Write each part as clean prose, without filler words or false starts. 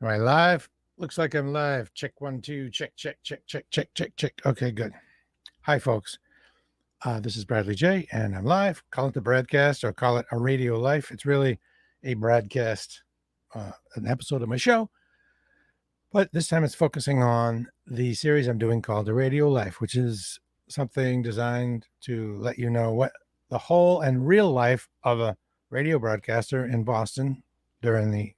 Am I live? Looks like I'm live. Check 1, 2, check, check, check, check, check, check, check. Okay, good. Hi, folks. This is Bradley J, and I'm live. Call it the broadcast or call it a radio life. It's really a broadcast, an episode of my show. But this time it's focusing on the series I'm doing called The Radio Life, which is something designed to let you know what the whole and real life of a radio broadcaster in Boston during the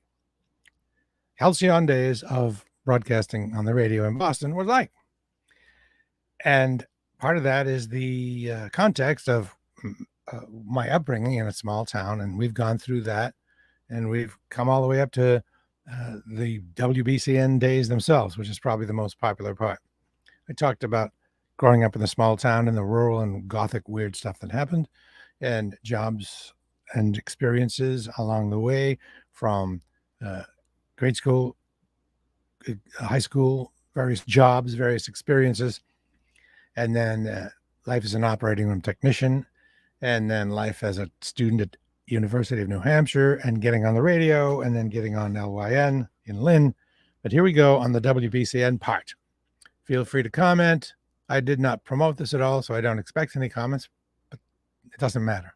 halcyon days of broadcasting on the radio in Boston was like. And part of that is the context of my upbringing in a small town. And we've gone through that and we've come all the way up to the WBCN days themselves, which is probably the most popular part. I talked about growing up in a small town and the rural and gothic weird stuff that happened and jobs and experiences along the way from grade school, high school, various jobs, various experiences, and then life as an operating room technician, and then life as a student at University of New Hampshire, and getting on the radio, and then getting on LYN in Lynn. But here we go on the WBCN part. Feel free to comment. I did not promote this at all, so I don't expect any comments, but it doesn't matter.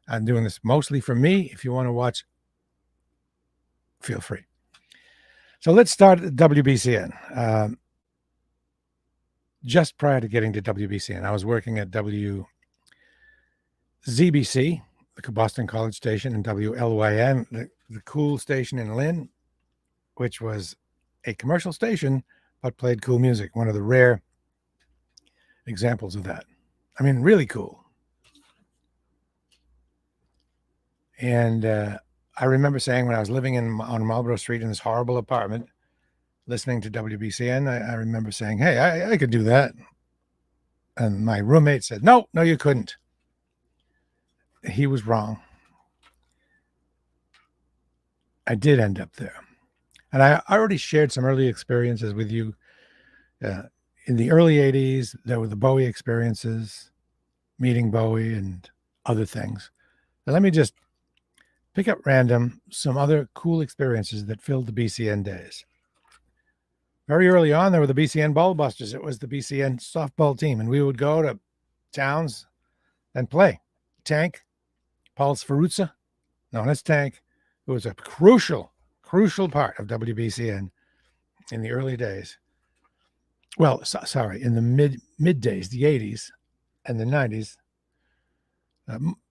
I'm doing this mostly for me. If you want to watch, feel free. So let's start at WBCN. Just prior to getting to WBCN, I was working at WZBC, the Boston College Station, and WLYN, the cool station in Lynn, which was a commercial station, but played cool music. One of the rare examples of that. I mean, really cool. And I remember saying when I was living on Marlborough Street in this horrible apartment, listening to WBCN, I remember saying, hey, I could do that. And my roommate said, no, you couldn't. He was wrong. I did end up there. And I already shared some early experiences with you. In the early 80s, there were the Bowie experiences, meeting Bowie and other things. But let me just pick up random some other cool experiences that filled the BCN days. Very early on, there were the BCN Ballbusters. It was the BCN softball team, and we would go to towns and play. Tank, Paul Sferuzza, known as Tank, who was a crucial part of WBCN in the early days. Well, sorry, in the mid days, the 80s and the 90s,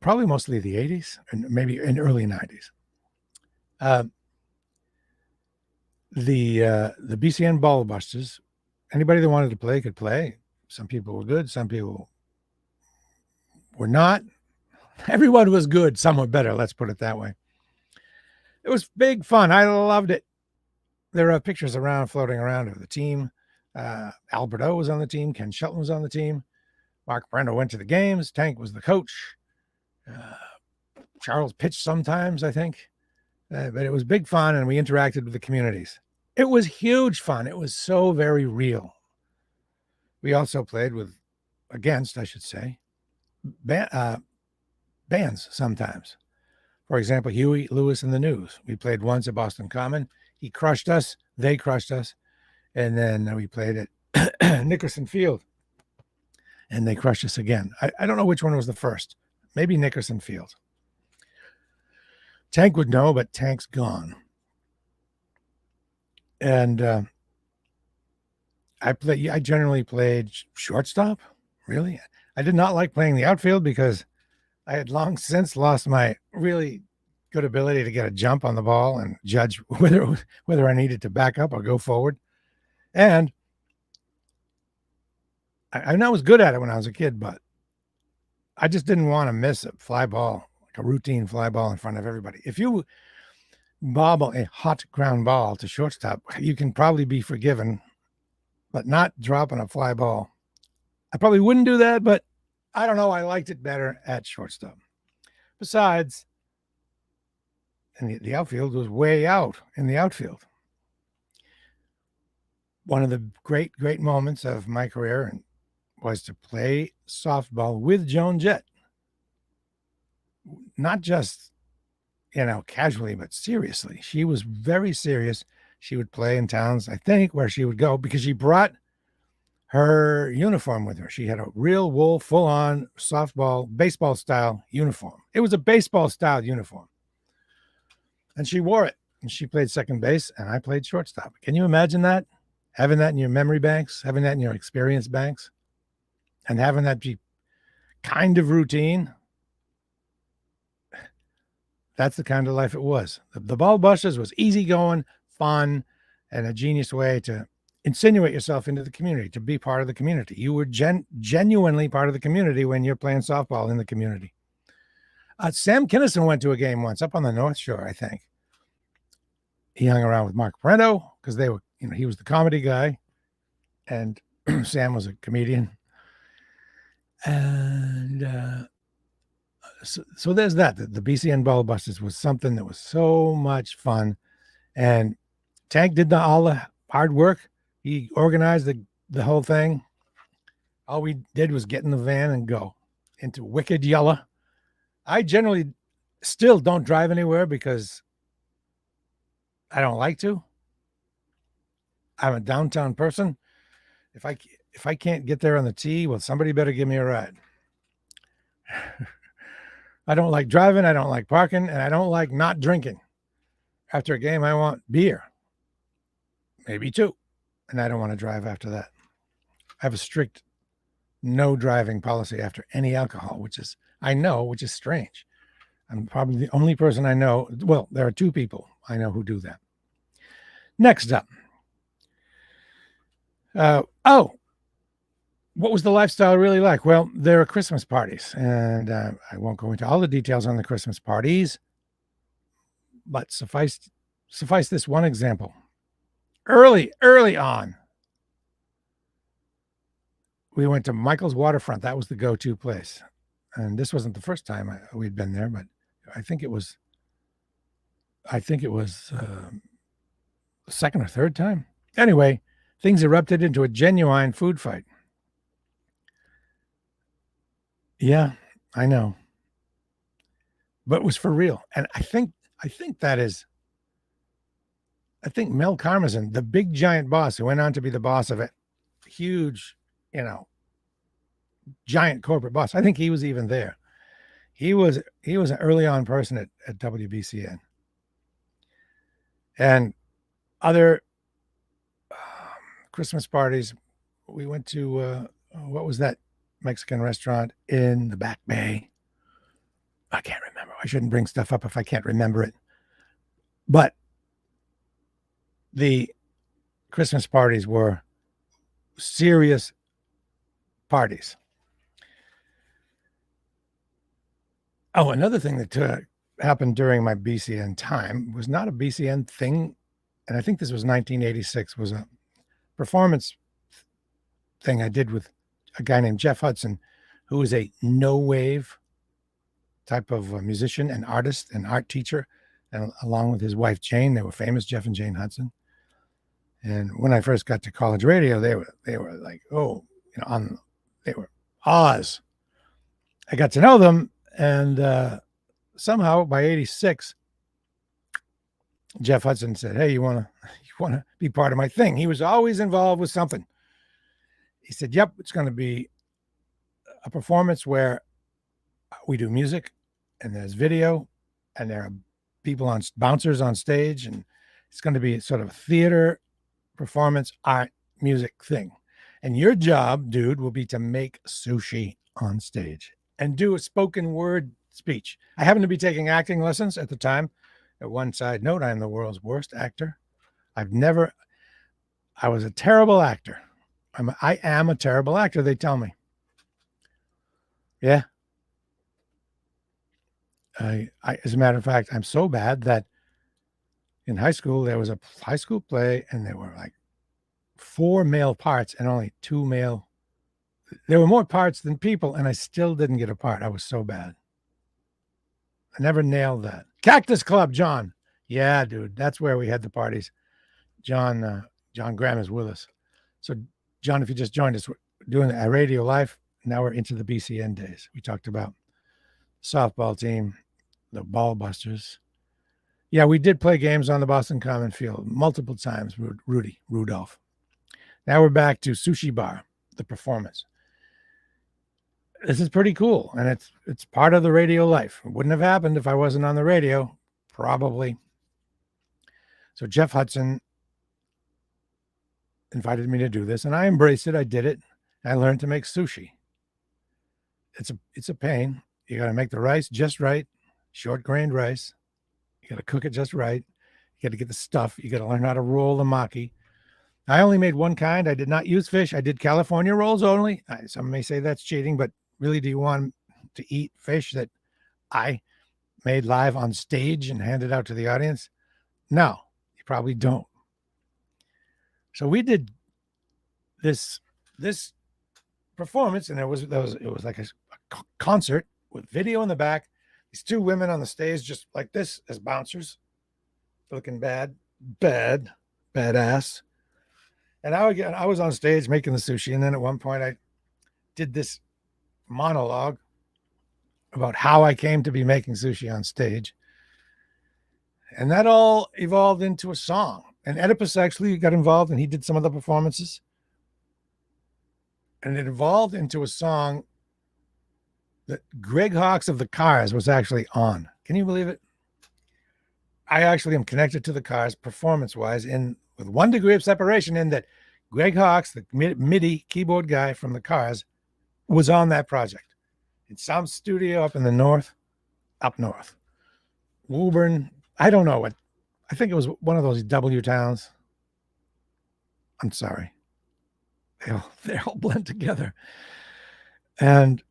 probably mostly the 80s and maybe in early 90s. The BCN Ballbusters, anybody that wanted to play could play. Some people were good, some people were not. Everyone was good, some were better, let's put it that way. It was big fun. I loved it. There are pictures floating around of the team. Albert O was on the team. Ken Shelton was on the team. Mark Brendo went to the games. Tank was the coach. Charles pitched sometimes, I think. But it was big fun, and we interacted with the communities. It was huge fun. It was so very real. We also played against, I should say, bands sometimes. For example, Huey Lewis and the News. We played once at Boston Common. He crushed us. They crushed us. And then we played at Nickerson Field. And they crushed us again. I don't know which one was the first. Maybe Nickerson Field. Tank would know, but Tank's gone. And I generally played shortstop. Really? I did not like playing the outfield because I had long since lost my really good ability to get a jump on the ball and judge whether I needed to back up or go forward. And I know I was good at it when I was a kid, but I just didn't want to miss a fly ball, like a routine fly ball in front of everybody. If you bobble a hot ground ball to shortstop, you can probably be forgiven, but not dropping a fly ball. I probably wouldn't do that, but I don't know. I liked it better at shortstop. Besides, and the outfield was way out in the outfield. One of the great moments of my career was to play softball with Joan Jett. Not just, casually, but seriously. She was very serious. she would play in towns, I think, where she would go because she brought her uniform with her. She had a real wool, full-on softball, baseball style uniform. It was a baseball style uniform. And she wore it. And she played second base and I played shortstop. Can you imagine that? Having that in your memory banks, having that in your experience banks, and having that be kind of routine. That's the kind of life it was. The Ball Busters was easygoing, fun, and a genius way to insinuate yourself into the community, to be part of the community. You were genuinely part of the community when you're playing softball in the community. Sam Kinison went to a game once up on the North Shore, I think. He hung around with Mark Parento because they were, he was the comedy guy and Sam was a comedian. And so there's that. The BCN Ball Busters was something that was so much fun. And Tank did all the hard work. He organized the whole thing. All we did was get in the van and go into wicked yellow. I generally still don't drive anywhere because I don't like to. I'm a downtown person. If I can't get there on the T, well, somebody better give me a ride. I don't like driving. I don't like parking, and I don't like not drinking. After a game, I want beer, maybe 2. And I don't want to drive after that. I have a strict no driving policy after any alcohol, which is strange. I'm probably the only person I know. Well, there are 2 people I know who do that. Next up. What was the lifestyle really like? Well, there are Christmas parties, and I won't go into all the details on the Christmas parties, but suffice this one example. Early on, we went to Michael's Waterfront. That was the go-to place. And this wasn't the first time we'd been there, but I think it was second or third time. Anyway, things erupted into a genuine food fight. Yeah, I know. But it was for real. And I think Mel Karmazin, the big giant boss who went on to be the boss of a huge, giant corporate boss. I think he was even there. He was an early on person at WBCN. And other Christmas parties, we went to, what was that Mexican restaurant in the Back Bay? I can't remember. I shouldn't bring stuff up if I can't remember it. But the Christmas parties were serious parties. Oh, another thing that happened during my BCN time was not a BCN thing, and I think this was 1986, was a performance thing I did with a guy named Jeff Hudson, who is a no-wave type of musician and artist and art teacher, and along with his wife Jane. They were famous, Jeff and Jane Hudson. And when I first got to college radio, they were like, they were Oz. I got to know them, and somehow by 86, Jeff Hudson said, "Hey, you want to be part of my thing?" He was always involved with something. He said, "Yep, it's going to be a performance where we do music, and there's video, and there are people bouncers on stage, and it's going to be sort of a theater performance, art, music thing. And your job, dude, will be to make sushi on stage and do a spoken word speech." I happened to be taking acting lessons at the time. At one side note, I am the world's worst actor. I was a terrible actor. I am a terrible actor, they tell me. Yeah. As a matter of fact, I'm so bad that in high school, there was a high school play, and there were like 4 male parts and only 2 male. There were more parts than people, and I still didn't get a part. I was so bad. I never nailed that. Cactus Club, John. Yeah, dude, that's where we had the parties. John Graham is with us. So, John, if you just joined us, we're doing a radio live. Now we're into the BCN days. We talked about softball team, the Ball Busters. Yeah, we did play games on the Boston Common Field multiple times, Rudolph. Now we're back to Sushi Bar, the performance. This is pretty cool, and it's part of the radio life. It wouldn't have happened if I wasn't on the radio, probably. So Jeff Hudson invited me to do this, and I embraced it. I did it. I learned to make sushi. It's a pain. You got to make the rice just right, short-grained rice. You got to cook it just right. You got to get the stuff. You got to learn how to roll the maki. I only made one kind. I did not use fish. I did California rolls only. Some may say that's cheating, but really, do you want to eat fish that I made live on stage and handed out to the audience? No, you probably don't. So we did this performance, and it was like a concert with video in the back. These two women on the stage, just like this, as bouncers, looking badass. And I was on stage making the sushi, and then at one point I did this monologue about how I came to be making sushi on stage. And that all evolved into a song. And Oedipus actually got involved, and he did some of the performances. And it evolved into a song that Greg Hawkes of the Cars was actually on. Can you believe it? I actually am connected to the Cars performance-wise with 1 degree of separation, in that Greg Hawkes, the MIDI keyboard guy from the Cars, was on that project. In some studio up north. Woburn, I don't know what. I think it was one of those W towns. I'm sorry. They all blend together. And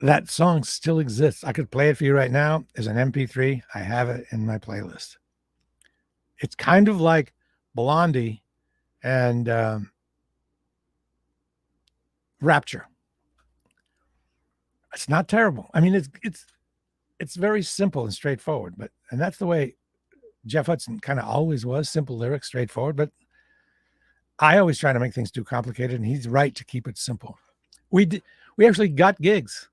that song still exists. I could play it for you right now as an MP3. I have it in my playlist. It's kind of like Blondie and Rapture. It's not terrible. I mean, it's very simple and straightforward, and that's the way Jeff Hudson kind of always was. Simple lyrics, straightforward, but I always try to make things too complicated, and he's right to keep it simple. We actually got gigs.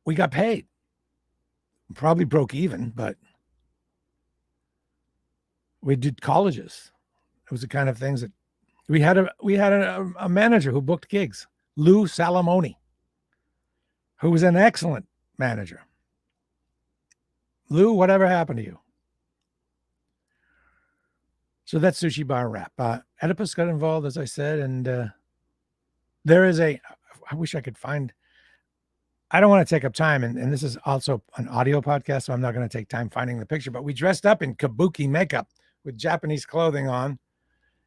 We got paid. Probably broke even, but we did colleges. It was the kind of things that we had a manager who booked gigs, Lou Salamone, who was an excellent manager. Lou, whatever happened to you? So that's Sushi Bar Rap. Oedipus got involved, as I said, and there is I wish I could find, I don't want to take up time, and this is also an audio podcast, so I'm not going to take time finding the picture, but we dressed up in kabuki makeup with Japanese clothing on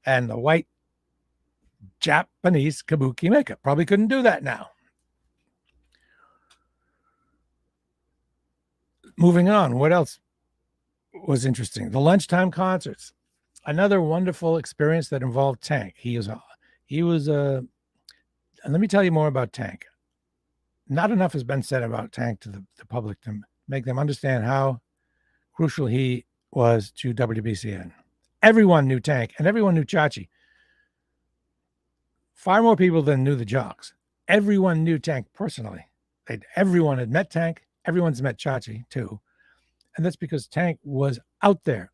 and the white Japanese kabuki makeup. Probably couldn't do that now. Moving on, what else was interesting? The Lunchtime concerts. Another wonderful experience that involved Tank. He was and let me tell you more about Tank. Not enough has been said about Tank to the public to make them understand how crucial he was to WBCN. Everyone knew Tank, and everyone knew Chachi. Far more people than knew the jocks. Everyone knew Tank personally. Everyone had met Tank. Everyone's met Chachi too. And that's because Tank was out there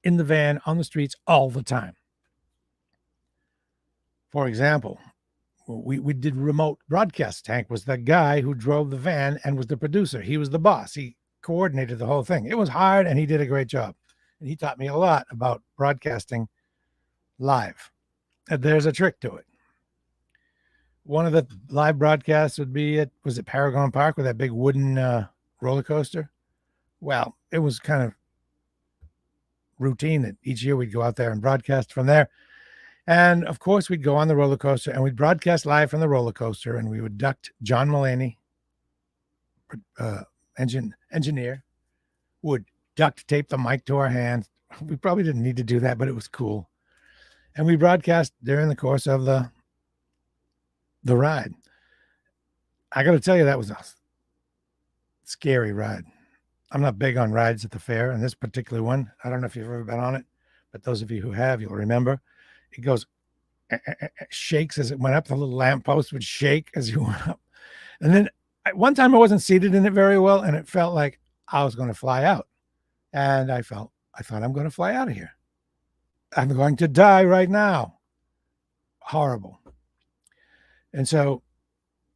in the van, on the streets all the time. For example, we did remote broadcast. Tank was the guy who drove the van and was the producer. He was the boss. He coordinated the whole thing. It was hard, and he did a great job. And he taught me a lot about broadcasting live. And there's a trick to it. One of the live broadcasts would be at Paragon Park with that big wooden roller coaster? Well, it was kind of routine that each year we'd go out there and broadcast from there. And of course, we'd go on the roller coaster and we'd broadcast live from the roller coaster, and we would duct John Mulaney, engineer, would duct tape the mic to our hands. We probably didn't need to do that, but it was cool. And we broadcast during the course of the ride. I got to tell you, that was a scary ride. I'm not big on rides at the fair, and this particular one, I don't know if you've ever been on it, but those of you who have, you'll remember. It goes, shakes as it went up. The little lamppost would shake as you went up. And then One time I wasn't seated in it very well, and it felt like I was going to fly out. And I thought I'm going to fly out of here. I'm going to die right now. Horrible. And so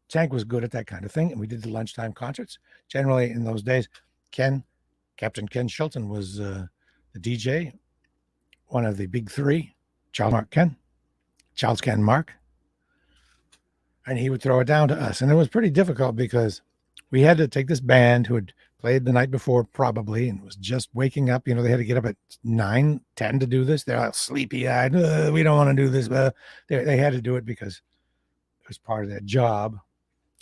Tank was good at that kind of thing. And we did the lunchtime concerts. Generally in those days, Captain Ken Shelton was the DJ, one of the big three, Charles Ken Mark. And he would throw it down to us. And it was pretty difficult because we had to take this band who had played the night before probably and was just waking up. You know, they had to get up at 9, 10 to do this. They're all sleepy-eyed. We don't want to do this. But they had to do it because it was part of their job.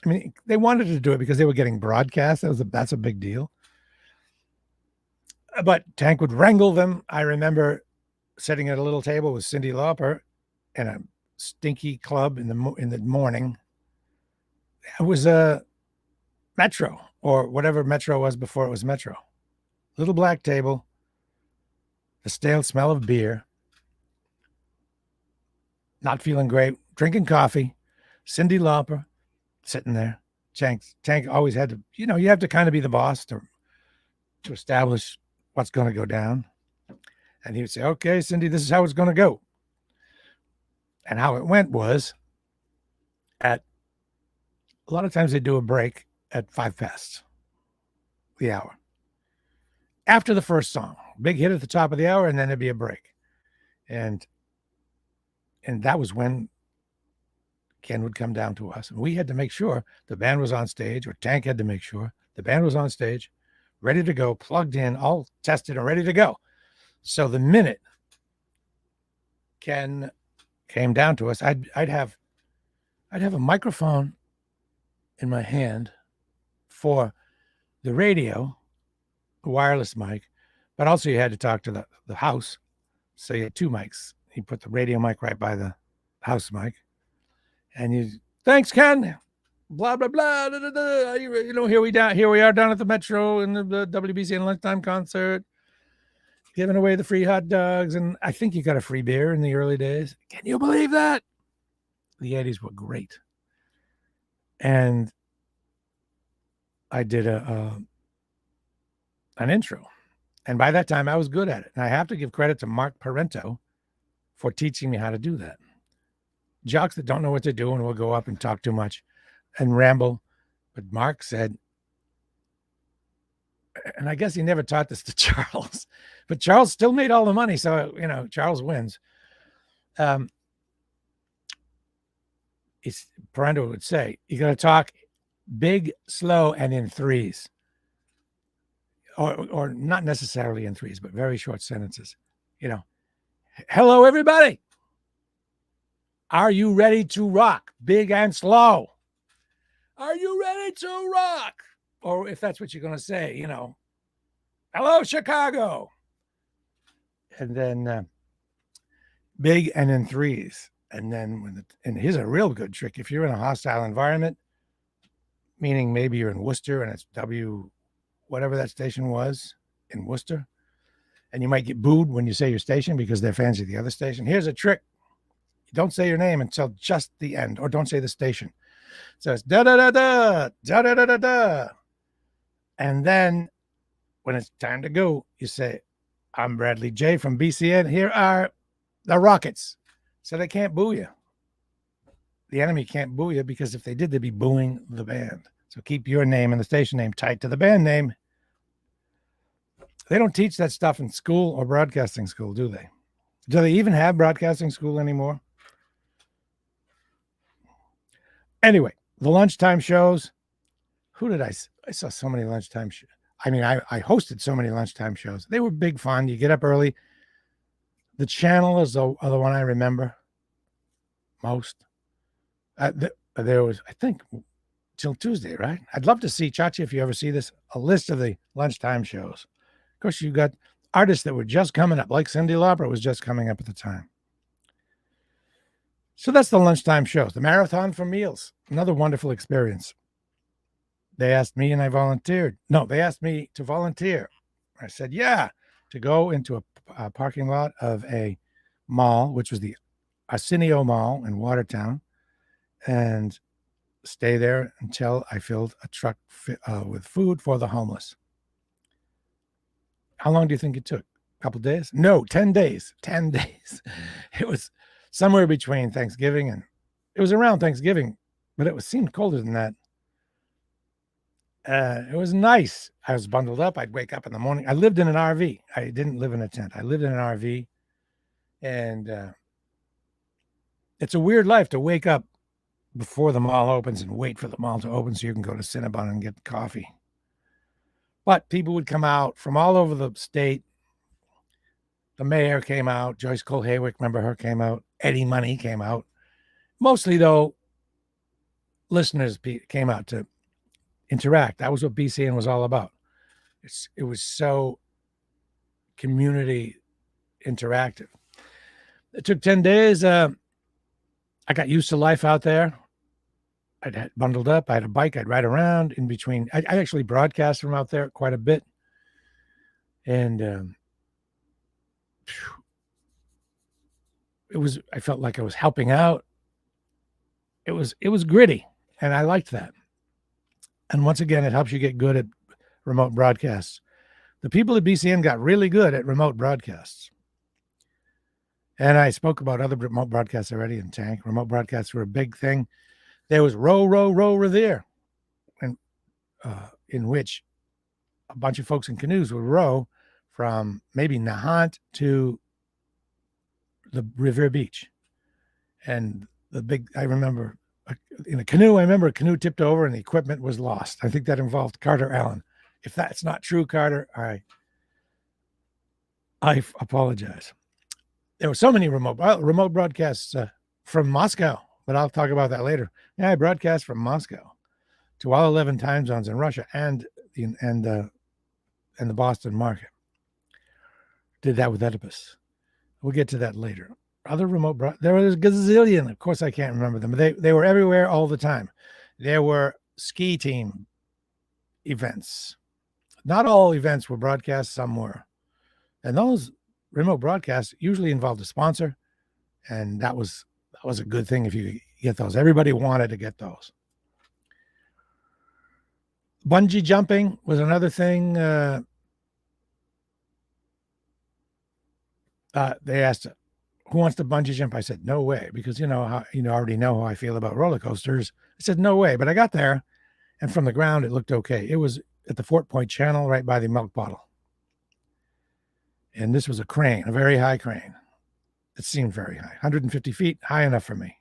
I mean, they wanted to do it because they were getting broadcast. That's a big deal. But Tank would wrangle them. I remember sitting at a little table with Cyndi Lauper in a stinky club in the morning. It was a Metro or whatever Metro was before it was Metro. Little black table, the stale smell of beer, not feeling great, drinking coffee, Cyndi Lauper sitting there. Tank always had to, you have to kind of be the boss to establish what's going to go down. And he would say, okay, Cyndi, this is how it's going to go. And how it went was a lot of times they do a break at 5 past the hour. After the first song, big hit at the top of the hour, and then there'd be a break. And that was when Ken would come down to us. And we had to make sure the band was on stage, or Tank had to make sure the band was on stage, ready to go, plugged in, all tested and ready to go. So the minute Ken came down to us, I'd have a microphone in my hand for the radio, a wireless mic, but also you had to talk to the house. So you had 2 mics. He put the radio mic right by the house mic. And thanks, Ken. Blah, blah, blah. Da, da, da. Here we are down at the Metro in the WBCN lunchtime concert, giving away the free hot dogs. And I think you got a free beer in the early days. Can you believe that? The 80s were great. And I did an intro. And by that time, I was good at it. And I have to give credit to Mark Parento for teaching me how to do that. Jocks that don't know what they're doing will go up and talk too much and ramble. But Mark said, and I guess he never taught this to Charles, but Charles still made all the money. So, Charles wins. Parento would say, you got to talk big, slow, and in threes. Or not necessarily in threes, but very short sentences. Hello, everybody. Are you ready to rock? Big and slow. Are you ready to rock? Or if that's what you're going to say, hello, Chicago. And then big and in threes. And then and here's a real good trick. If you're in a hostile environment, meaning maybe you're in Worcester and it's whatever that station was in Worcester, and you might get booed when you say your station because they're fans of the other station. Here's a trick. Don't say your name until just the end, or don't say the station. So it's da-da-da-da, da-da-da-da-da. And then when it's time to go, you say, I'm Bradley J. from BCN. Here are the Rockets. So they can't boo you. The enemy can't boo you because if they did, they'd be booing the band. So keep your name and the station name tight to the band name. They don't teach that stuff in school or broadcasting school, do they? Do they even have broadcasting school anymore? Anyway, the lunchtime shows. Who did I saw so many lunchtime shows. I mean, I hosted so many lunchtime shows. They were big fun. You get up early. The Channel is the one I remember most. There was, I think, till Tuesday, right? I'd love to see, Chachi, if you ever see this, a list of the lunchtime shows. Of course, you got artists that were just coming up, like Cyndi Lauper was just coming up at the time. So that's the lunchtime shows. The Marathon for Meals, another wonderful experience. They asked me and I volunteered. No, they asked me to volunteer. I said, yeah, to go into a parking lot of a mall, which was the Arsenio Mall in Watertown. And stay there until I filled a truck with food for the homeless. How long do you think it took? A couple days? No, 10 days. 10 days. It was somewhere between Thanksgiving and it was around Thanksgiving, but it seemed colder than that. It was nice. I was bundled up. I'd wake up in the morning. I lived in an RV. I didn't live in a tent. I lived in an RV. And it's a weird life to wake up before the mall opens and wait for the mall to open so you can go to Cinnabon and get coffee. But people would come out from all over the state. The mayor came out. Joyce Cole Haywick, remember her, came out. Eddie Money came out. Mostly, though, listeners came out to interact. That was what BCN was all about. It was so community interactive. It took 10 days. I got used to life out there. I'd had bundled up. I had a bike. I'd ride around in between. I actually broadcast from out there quite a bit. And I felt like I was helping out. It was gritty, and I liked that. And once again, it helps you get good at remote broadcasts. The people at BCN got really good at remote broadcasts. And I spoke about other remote broadcasts already in Tank. Remote broadcasts were a big thing. There was Row, Row, Row Revere, in which a bunch of folks in canoes would row from maybe Nahant to the Revere Beach. And I remember in a canoe, a canoe tipped over and the equipment was lost. I think that involved Carter Allen. If that's not true, Carter, I apologize. There were so many remote broadcasts from Moscow, but I'll talk about that later. Yeah, I broadcast from Moscow to all 11 time zones in Russia and the Boston market. Did that with Oedipus. We'll get to that later. Other there was a gazillion. Of course, I can't remember them. But they were everywhere all the time. There were ski team events. Not all events were broadcast. Some were. And those remote broadcasts usually involved a sponsor. And that was a good thing if you get those. Everybody wanted to get those. Bungee jumping was another thing. They asked, who wants to bungee jump? I said, no way, because already know how I feel about roller coasters. I said, no way, but I got there, and from the ground, it looked okay. It was at the Fort Point Channel, right by the milk bottle. And this was a crane, a very high crane. It seemed very high, 150 feet, high enough for me.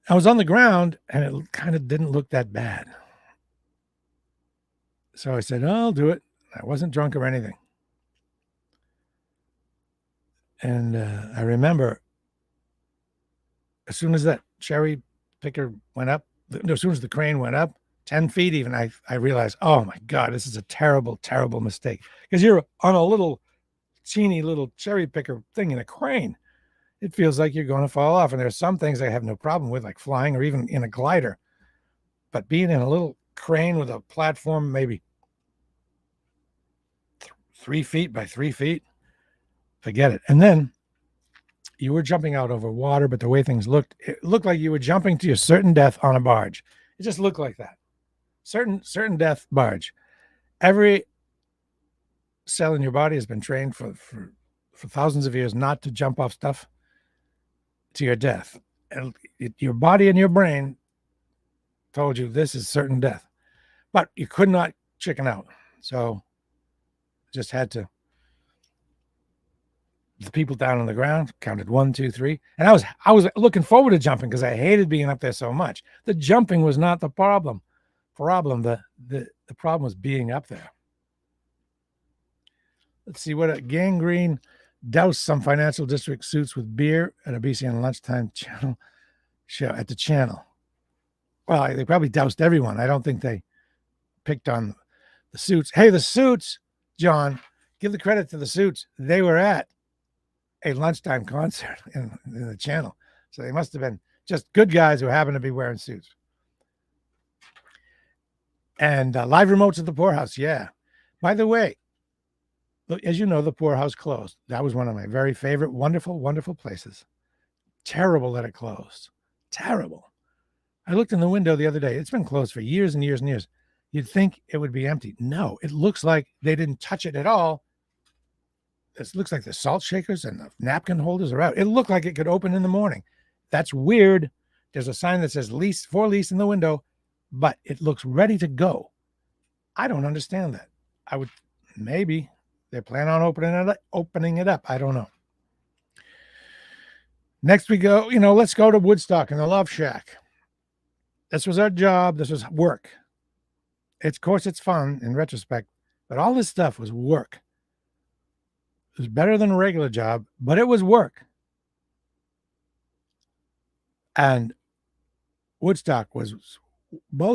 I was on the ground, and it kind of didn't look that bad. So I said, I'll do it. I wasn't drunk or anything. And I remember as soon as that cherry picker went up, as soon as the crane went up, 10 feet even, I realized, oh my God, this is a terrible, terrible mistake. Because you're on a little teeny little cherry picker thing in a crane. It feels like you're going to fall off. And there's some things I have no problem with, like flying or even in a glider. But being in a little crane with a platform, maybe 3 feet by 3 feet, forget it. And then you were jumping out over water, but the way things looked, it looked like you were jumping to your certain death on a barge. It just looked like that. Certain death barge. Every cell in your body has been trained for thousands of years not to jump off stuff to your death. And your body and your brain told you this is certain death. But you could not chicken out. So just had to. The people down on the ground counted 1, 2, 3. And I was looking forward to jumping because I hated being up there so much. The jumping was not the problem. The problem was being up there. Let's see what a gangrene doused some financial district suits with beer at a BCN lunchtime channel show at the channel. Well, they probably doused everyone. I don't think they picked on the suits. Hey, the suits, John, give the credit to the suits. They were at a lunchtime concert in the channel. So they must have been just good guys who happened to be wearing suits. And live remotes at the Poorhouse. Yeah. By the way, as you know, the Poorhouse closed. That was one of my very favorite, wonderful, wonderful places. Terrible that it closed. terrible. I looked in the window the other day. It's been closed for years and years and years. You'd think it would be empty. No, it looks like they didn't touch it at all. It looks like the salt shakers and the napkin holders are out. It looked like it could open in the morning. That's weird. There's a sign that says lease, for lease in the window, but it looks ready to go. I don't understand that. Maybe they plan on opening it up. I don't know. Next we go, let's go to Woodstock and the Love Shack. This was our job. This was work. Of course, it's fun in retrospect, but all this stuff was work. It was better than a regular job, but it was work. And both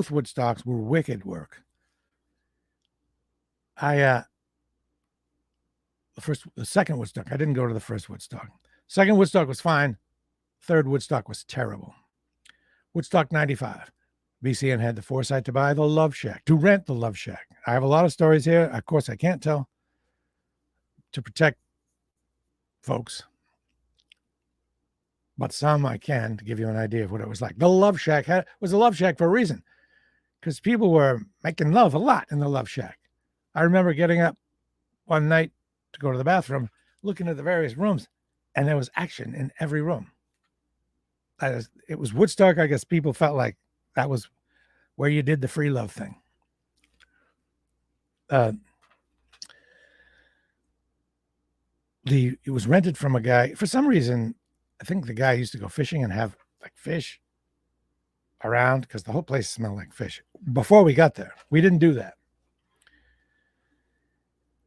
Woodstocks were wicked work. The second Woodstock, I didn't go to the first Woodstock. Second Woodstock was fine. Third Woodstock was terrible. Woodstock 95. BCN had the foresight to buy the Love Shack, to rent the Love Shack. I have a lot of stories here. Of course, I can't tell to protect folks, but some I can to give you an idea of what it was like. The Love Shack was a Love Shack for a reason, because people were making love a lot in the Love Shack. I remember getting up one night to go to the bathroom, looking at the various rooms, and there was action in every room. It was Woodstock. I guess people felt like that was where you did the free love thing. It was rented from a guy. For some reason, I think the guy used to go fishing and have like fish around, because the whole place smelled like fish. Before we got there, we didn't do that.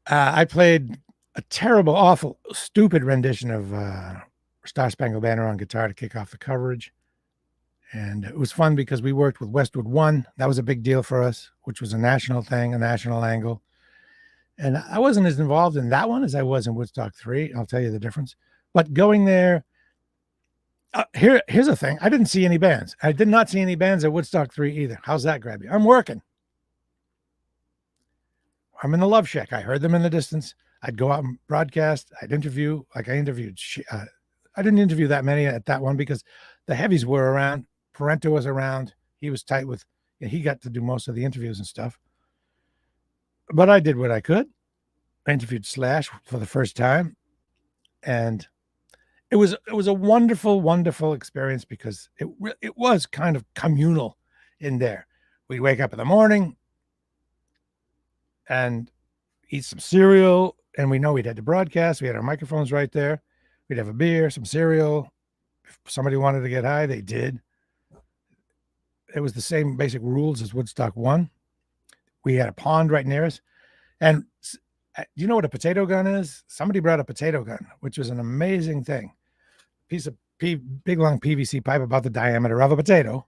I played a terrible, awful, stupid rendition of Star Spangled Banner on guitar to kick off the coverage. And it was fun because we worked with Westwood One. That was a big deal for us, which was a national thing, a national angle. And I wasn't as involved in that one as I was in Woodstock 3. I'll tell you the difference. But going there, here's the thing. I didn't see any bands. I did not see any bands at Woodstock 3 either. How's that grab you? I'm working. I'm in the Love Shack. I heard them in the distance. I'd go out and broadcast. I'd interview. Like I interviewed. I didn't interview that many at that one because the heavies were around. Parento was around. He was tight with. He got to do most of the interviews and stuff. But I did what I could. I interviewed Slash for the first time, and it was a wonderful, wonderful experience because it was kind of communal in there. We'd wake up in the morning and eat some cereal, and we know we'd had to broadcast. We had our microphones right there. We'd have a beer, some cereal. If somebody wanted to get high, they did. It was the same basic rules as Woodstock 1. We had a pond right near us. And do you know what a potato gun is? Somebody brought a potato gun, which was an amazing thing. Piece of big, long PVC pipe about the diameter of a potato,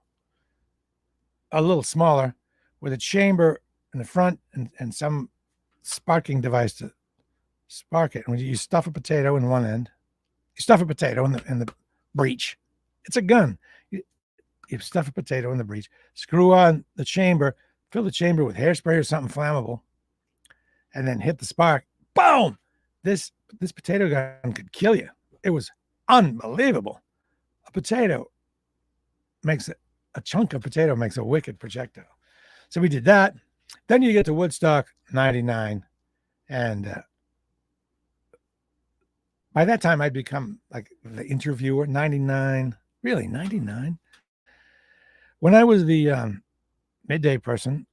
a little smaller, with a chamber in the front and some sparking device to spark it. And when you stuff a potato in one end, you stuff a potato in the breech. It's a gun. You stuff a potato in the breech, screw on the chamber, fill the chamber with hairspray or something flammable, and then hit the spark. Boom! This potato gun could kill you. It was unbelievable. A chunk of potato makes a wicked projectile. So we did that. Then you get to Woodstock 99, and by that time I'd become like the interviewer. 99, really 99. When I was the midday person,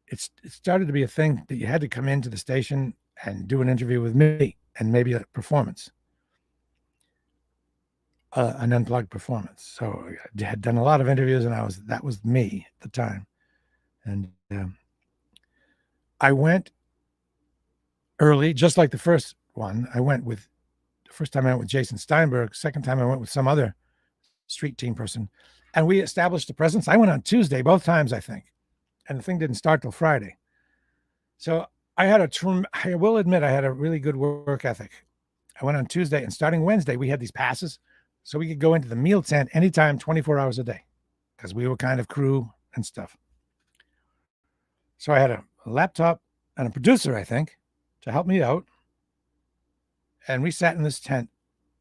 it started to be a thing that you had to come into the station and do an interview with me and maybe a performance, an unplugged performance. So I had done a lot of interviews, and that was me at the time. And I went early, just like the first one. The first time I went with Jason Steinberg. Second time I went with some other street team person, and we established a presence. I went on Tuesday both times, I think, and the thing didn't start till Friday. So I will admit I had a really good work ethic. I went on Tuesday, and starting Wednesday we had these passes so we could go into the meal tent anytime, 24 hours a day, because we were kind of crew and stuff. So I had a laptop and a producer, I think, to help me out, and we sat in this tent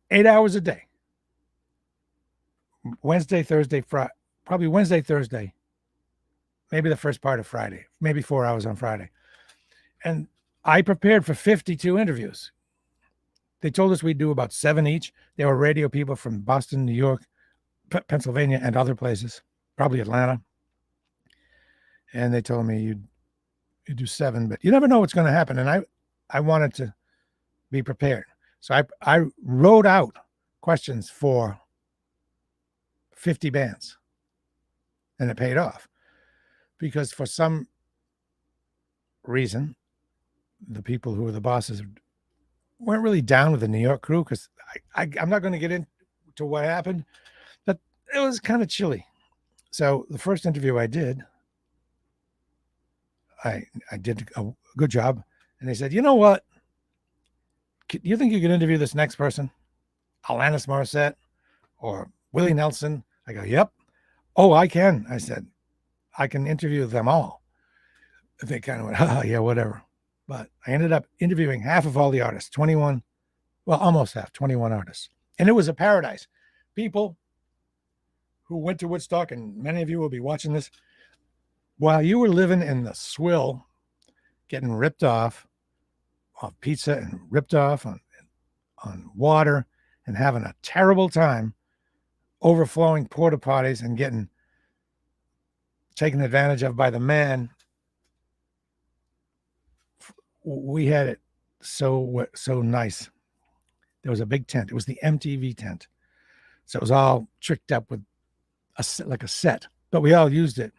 8 hours a day. Wednesday, Thursday, Friday, probably Wednesday, Thursday, maybe the first part of Friday, maybe 4 hours on Friday. And I prepared for 52 interviews. They told us we'd do about 7 each. They were radio people from Boston, New York, Pennsylvania, and other places, probably Atlanta. And they told me you do 7, but you never know what's going to happen. And I wanted to be prepared. So I wrote out questions for 50 bands, and it paid off because for some reason, the people who were the bosses weren't really down with the New York crew, because I'm not going to get into what happened, but it was kind of chilly. So the first interview I did, I did a good job, and they said, you know what? Do you think you could interview this next person? Alanis Morissette or Willie Nelson? I go, yep. Oh, I can. I said, I can interview them all. They kind of went, oh, yeah, whatever. But I ended up interviewing half of all the artists, 21, well, almost half, 21 artists. And it was a paradise. People who went to Woodstock, and many of you will be watching this, while you were living in the swill, getting ripped off pizza and ripped off on water and having a terrible time, overflowing porta potties and getting taken advantage of by the man. We had it so nice. There was a big tent. It was the MTV tent. So it was all tricked up with a set, but we all used it.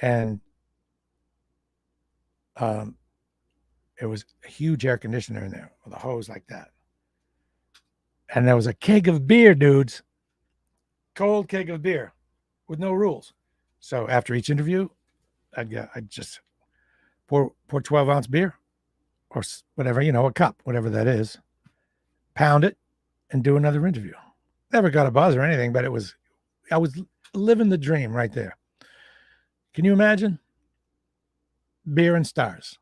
And it was a huge air conditioner in there with a hose like that. And there was a keg of beer, dudes. Cold keg of beer with no rules. So after each interview, I'd just pour 12-ounce beer or whatever, a cup, whatever that is, pound it and do another interview. Never got a buzz or anything, but I was living the dream right there. Can you imagine? Beer and stars.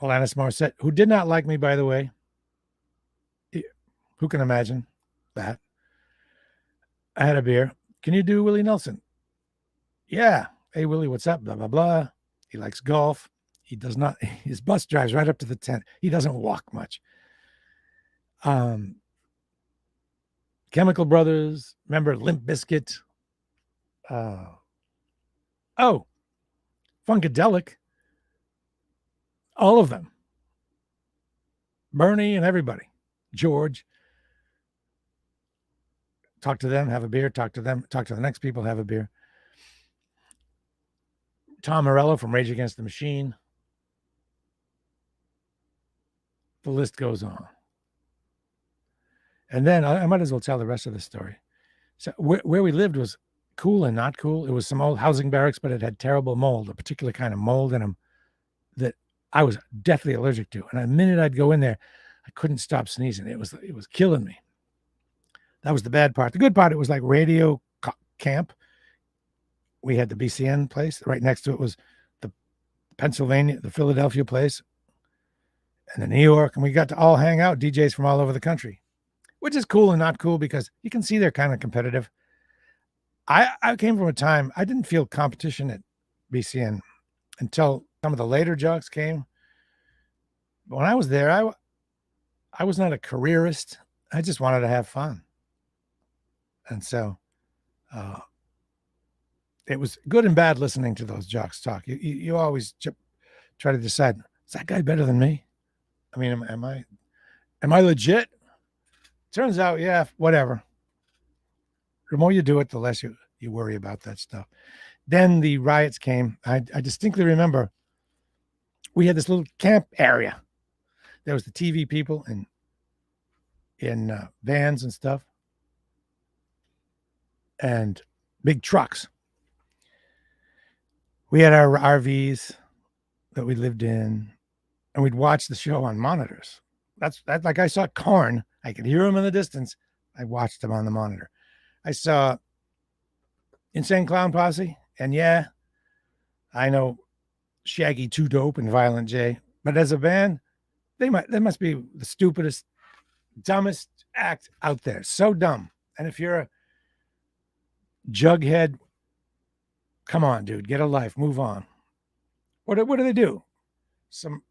Alanis Morissette, who did not like me, by the way. Who can imagine that? I had a beer. Can you do Willie Nelson? Yeah. Hey, Willie, what's up? Blah, blah, blah. He likes golf. He does not. His bus drives right up to the tent. He doesn't walk much. Chemical Brothers. Remember Limp Bizkit? Funkadelic. All of them. Bernie and everybody. George. Talk to them, have a beer, talk to them, talk to the next people, have a beer. Tom Morello from Rage Against the Machine. The list goes on. And then I might as well tell the rest of the story. So where we lived was cool and not cool. It was some old housing barracks, but it had terrible mold, a particular kind of mold in them that I was deathly allergic to. And the minute I'd go in there, I couldn't stop sneezing. It was killing me. That was the bad part. The good part, it was like radio camp. We had the BCN place. Right next to it was the Philadelphia place, and the New York. And we got to all hang out, DJs from all over the country, which is cool and not cool because you can see they're kind of competitive. I came from a time I didn't feel competition at BCN until some of the later jocks came. But when I was there, I was not a careerist. I just wanted to have fun. And so it was good and bad listening to those jocks talk. You always try to decide, is that guy better than me? I mean, am I legit? Turns out, yeah, whatever. The more you do it, the less you worry about that stuff. Then the riots came. I distinctly remember we had this little camp area. There was the TV people in vans and stuff, and big trucks. We had our RVs that we lived in, and we'd watch the show on monitors. That's like I saw Korn. I could hear them in the distance. I watched them on the monitor. I saw Insane Clown Posse, and yeah, I know Shaggy 2 Dope and Violent J, but as a band, they must be the stupidest, dumbest act out there. So dumb. And if you're a jughead, come on, dude, get a life, move on. What do they do? Some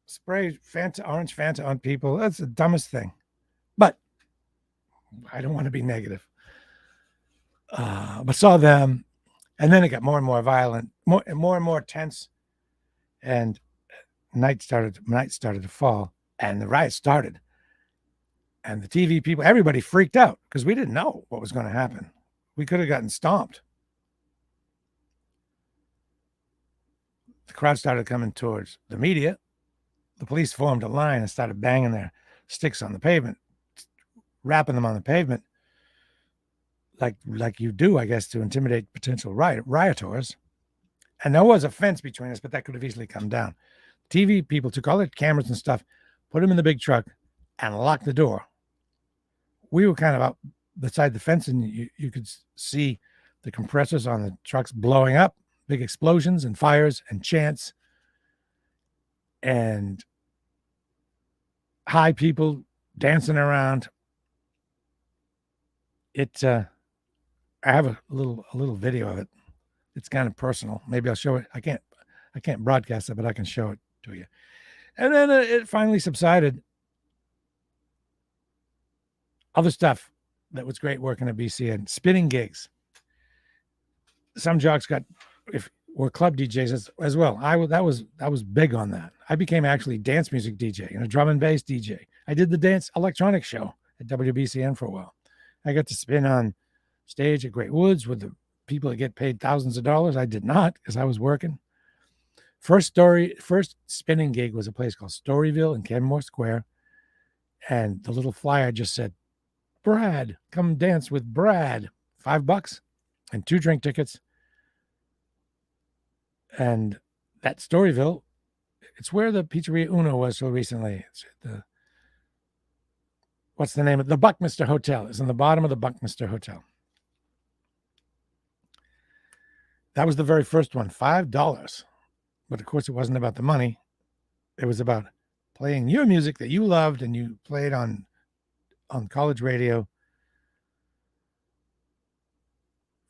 spray Fanta, orange Fanta on people. That's the dumbest thing. But I don't want to be negative. But saw them, and then it got more and more violent, more and more tense, and night started to fall, and the riot started. And the TV people, everybody freaked out because we didn't know what was going to happen. We could have gotten stomped. The crowd started coming towards the media. The police formed a line and started banging their sticks on the pavement, rapping them on the pavement, like you do, I guess, to intimidate potential rioters. And there was a fence between us, but that could have easily come down. TV people took all their cameras and stuff, put them in the big truck, and locked the door. We were kind of out beside the fence, and you could see the compressors on the trucks blowing up, big explosions and fires and chants, and high people dancing around. I have a little video of it. It's kind of personal. Maybe I'll show it. I can't broadcast it, but I can show it to you. And then it finally subsided. Other stuff that was great working at BCN, spinning gigs. Some jocks were club DJs as well. I was big on that. I became actually dance music DJ and a drum and bass DJ. I did the dance electronic show at WBCN for a while. I got to spin on stage at Great Woods with the people that get paid thousands of dollars. I did not, because I was working. First spinning gig was a place called Storyville in Kenmore Square. And the little flyer just said, Brad, come dance with Brad. $5 and 2 drink tickets. And that Storyville, it's where the Pizzeria Uno was so recently. It's what's the name of the Buckminster Hotel? It's in the bottom of the Buckminster Hotel. That was the very first one, $5. But of course, it wasn't about the money. It was about playing your music that you loved and you played on college radio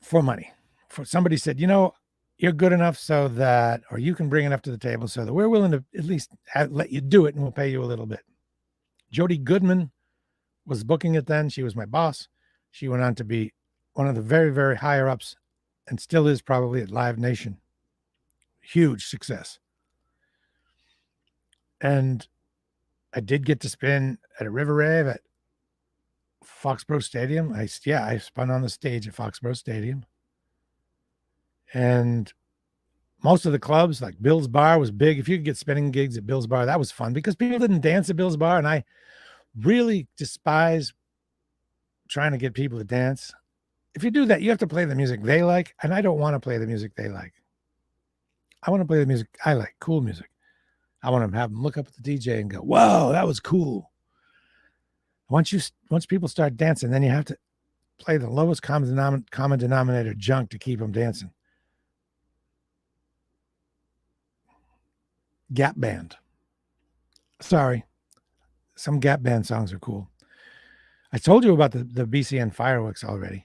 for money. For somebody said, you're good enough so that, or you can bring enough to the table so that we're willing to at least let you do it, and we'll pay you a little bit. Jody Goodman was booking it then. She was my boss. She went on to be one of the very, very higher ups, and still is probably at Live Nation. Huge success. And I did get to spin at a river rave at Foxborough Stadium. I spun on the stage at Foxborough Stadium. And most of the clubs, like Bill's Bar was big. If you could get spinning gigs at Bill's Bar, that was fun because people didn't dance at Bill's Bar. And I really despise trying to get people to dance. If you do that, you have to play the music they like. And I don't want to play the music they like. I want to play the music I like, cool music. I want to have them look up at the DJ and go, "Whoa, that was cool." Once people start dancing, then you have to play the lowest common denominator junk to keep them dancing. Gap Band. Sorry. Some Gap Band songs are cool. I told you about the BCN fireworks already.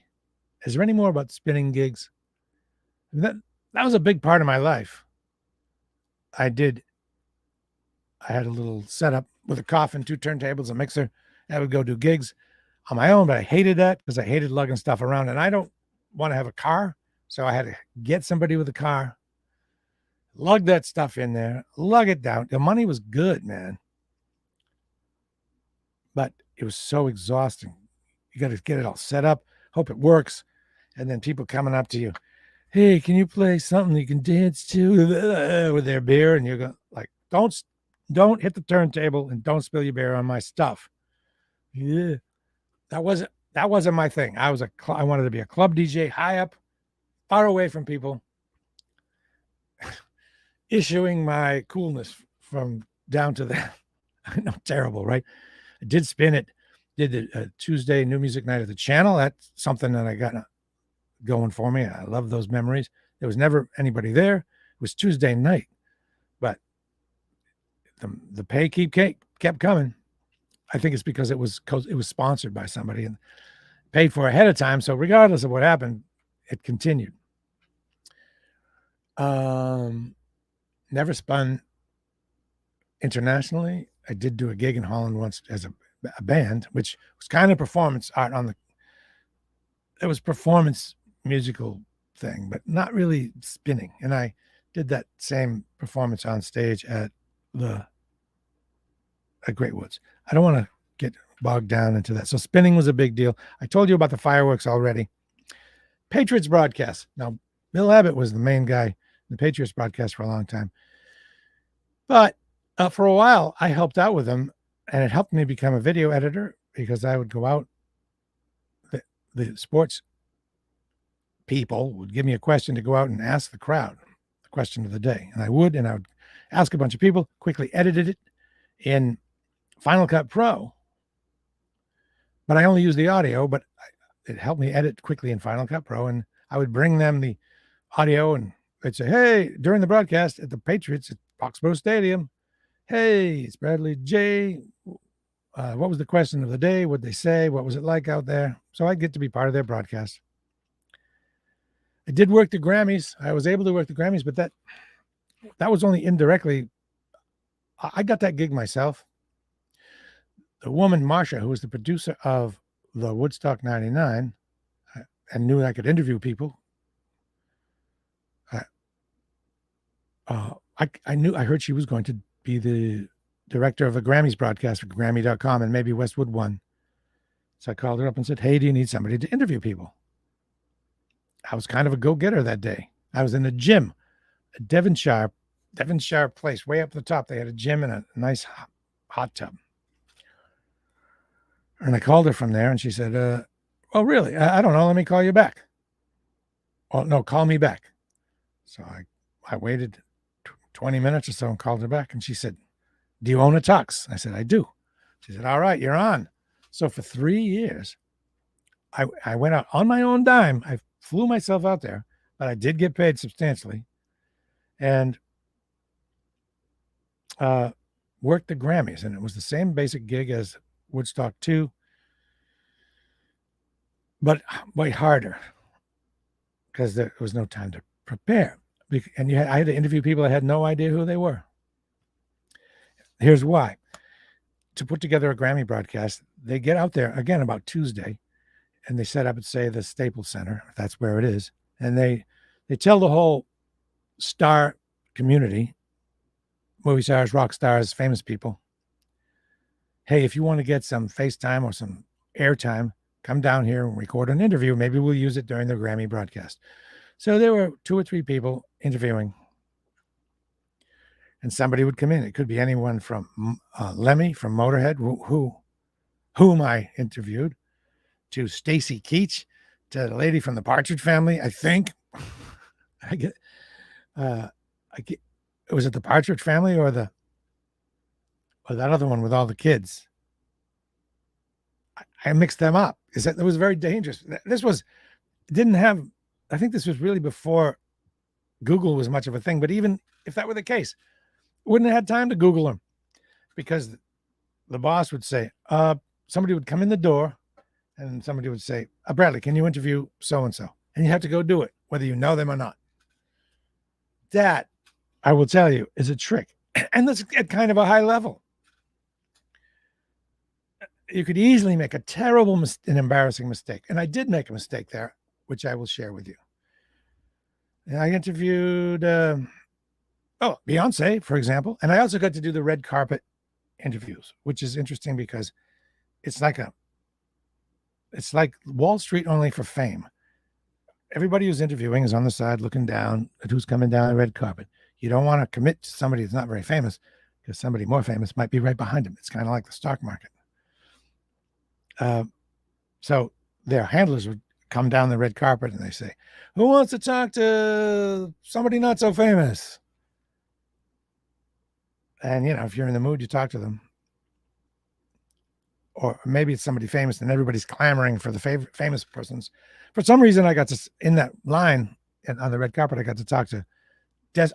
Is there any more about spinning gigs? That was a big part of my life. I had a little setup with a coffin, 2 turntables, a mixer. I would go do gigs on my own, but I hated that because I hated lugging stuff around, and I don't want to have a car. So I had to get somebody with a car, lug that stuff in there, lug it down. The money was good, man. But it was so exhausting. You got to get it all set up, hope it works. And then people coming up to you, "Hey, can you play something you can dance to?" with their beer. And you're going like, don't hit the turntable and don't spill your beer on my stuff. Yeah. That wasn't my thing. I wanted to be a club DJ, high up, far away from people, issuing my coolness from down to there. I know, terrible, right? I did spin it, did the Tuesday New Music Night at the Channel. That's something that I got going for me. I love those memories. There was never anybody there. It was Tuesday night, but the pay kept coming. I think it's because it was sponsored by somebody, paid for ahead of time. So regardless of what happened, it continued. Never spun internationally. I did do a gig in Holland once as a band, which was kind of performance art it was performance musical thing, but not really spinning. And I did that same performance on stage at Great Woods. I don't want to get bogged down into that. So spinning was a big deal. I told you about the fireworks already. Patriots broadcast. Now, Bill Abbott was the main guy in the Patriots broadcast for a long time. But for a while, I helped out with him, and it helped me become a video editor because I would go out. The sports people would give me a question to go out and ask the crowd the question of the day. And I would ask a bunch of people, quickly edited it in Final Cut Pro. But I only used the audio, but it helped me edit quickly in Final Cut Pro. And I would bring them the audio, and they'd say, hey, during the broadcast at the Patriots at Foxborough Stadium, hey, it's Bradley J. What was the question of the day? What'd they say? What was it like out there? So I'd get to be part of their broadcast. I did work the Grammys. I was able to work the Grammys, but that was only indirectly. I got that gig myself. The woman, Marsha, who was the producer of the Woodstock 99 and knew I could interview people. I heard she was going to be the director of a Grammys broadcast for Grammy.com and maybe Westwood One. So I called her up and said, hey, do you need somebody to interview people? I was kind of a go-getter that day. I was in a gym, a Devonshire place, way up the top. They had a gym and a nice hot tub. And I called her from there, and she said, oh, really? I don't know. Let me call you back. Oh, no, call me back. So I waited 20 minutes or so and called her back, and she said, do you own a tux? I said, I do. She said, all right, you're on. So for 3 years, I went out on my own dime. I flew myself out there, but I did get paid substantially and worked the Grammys. And it was the same basic gig as Woodstock 2, but way harder because there was no time to prepare. And I had to interview people that had no idea who they were. Here's why. To put together a Grammy broadcast, they get out there again about Tuesday, and they set up at, say, the Staples Center, if that's where it is, and they tell the whole star community, movie stars, rock stars, famous people, hey, if you want to get some FaceTime or some airtime, come down here and record an interview. Maybe we'll use it during the Grammy broadcast. So there were 2 or 3 people interviewing, and somebody would come in. It could be anyone from Lemmy from Motorhead, whom I interviewed, to Stacy Keach, to the lady from the Partridge Family. I think was it the Partridge Family or that other one with all the kids? I mixed them up. It was very dangerous. I think this was really before Google was much of a thing. But even if that were the case, wouldn't have had time to Google them, because the boss would say, somebody would come in the door and somebody would say, Bradley, can you interview so-and-so? And you have to go do it, whether you know them or not. That, I will tell you, is a trick. And that's at kind of a high level. You could easily make a terrible and embarrassing mistake. And I did make a mistake there, which I will share with you. And I interviewed Beyonce, for example. And I also got to do the red carpet interviews, which is interesting because it's like Wall Street only for fame. Everybody who's interviewing is on the side looking down at who's coming down the red carpet. You don't want to commit to somebody who's not very famous, because somebody more famous might be right behind him. It's kind of like the stock market. So their handlers would come down the red carpet and they say, who wants to talk to somebody not so famous? And, if you're in the mood, you talk to them. Or maybe it's somebody famous and everybody's clamoring for the famous persons. For some reason, I got to, in that line and on the red carpet, I got to talk to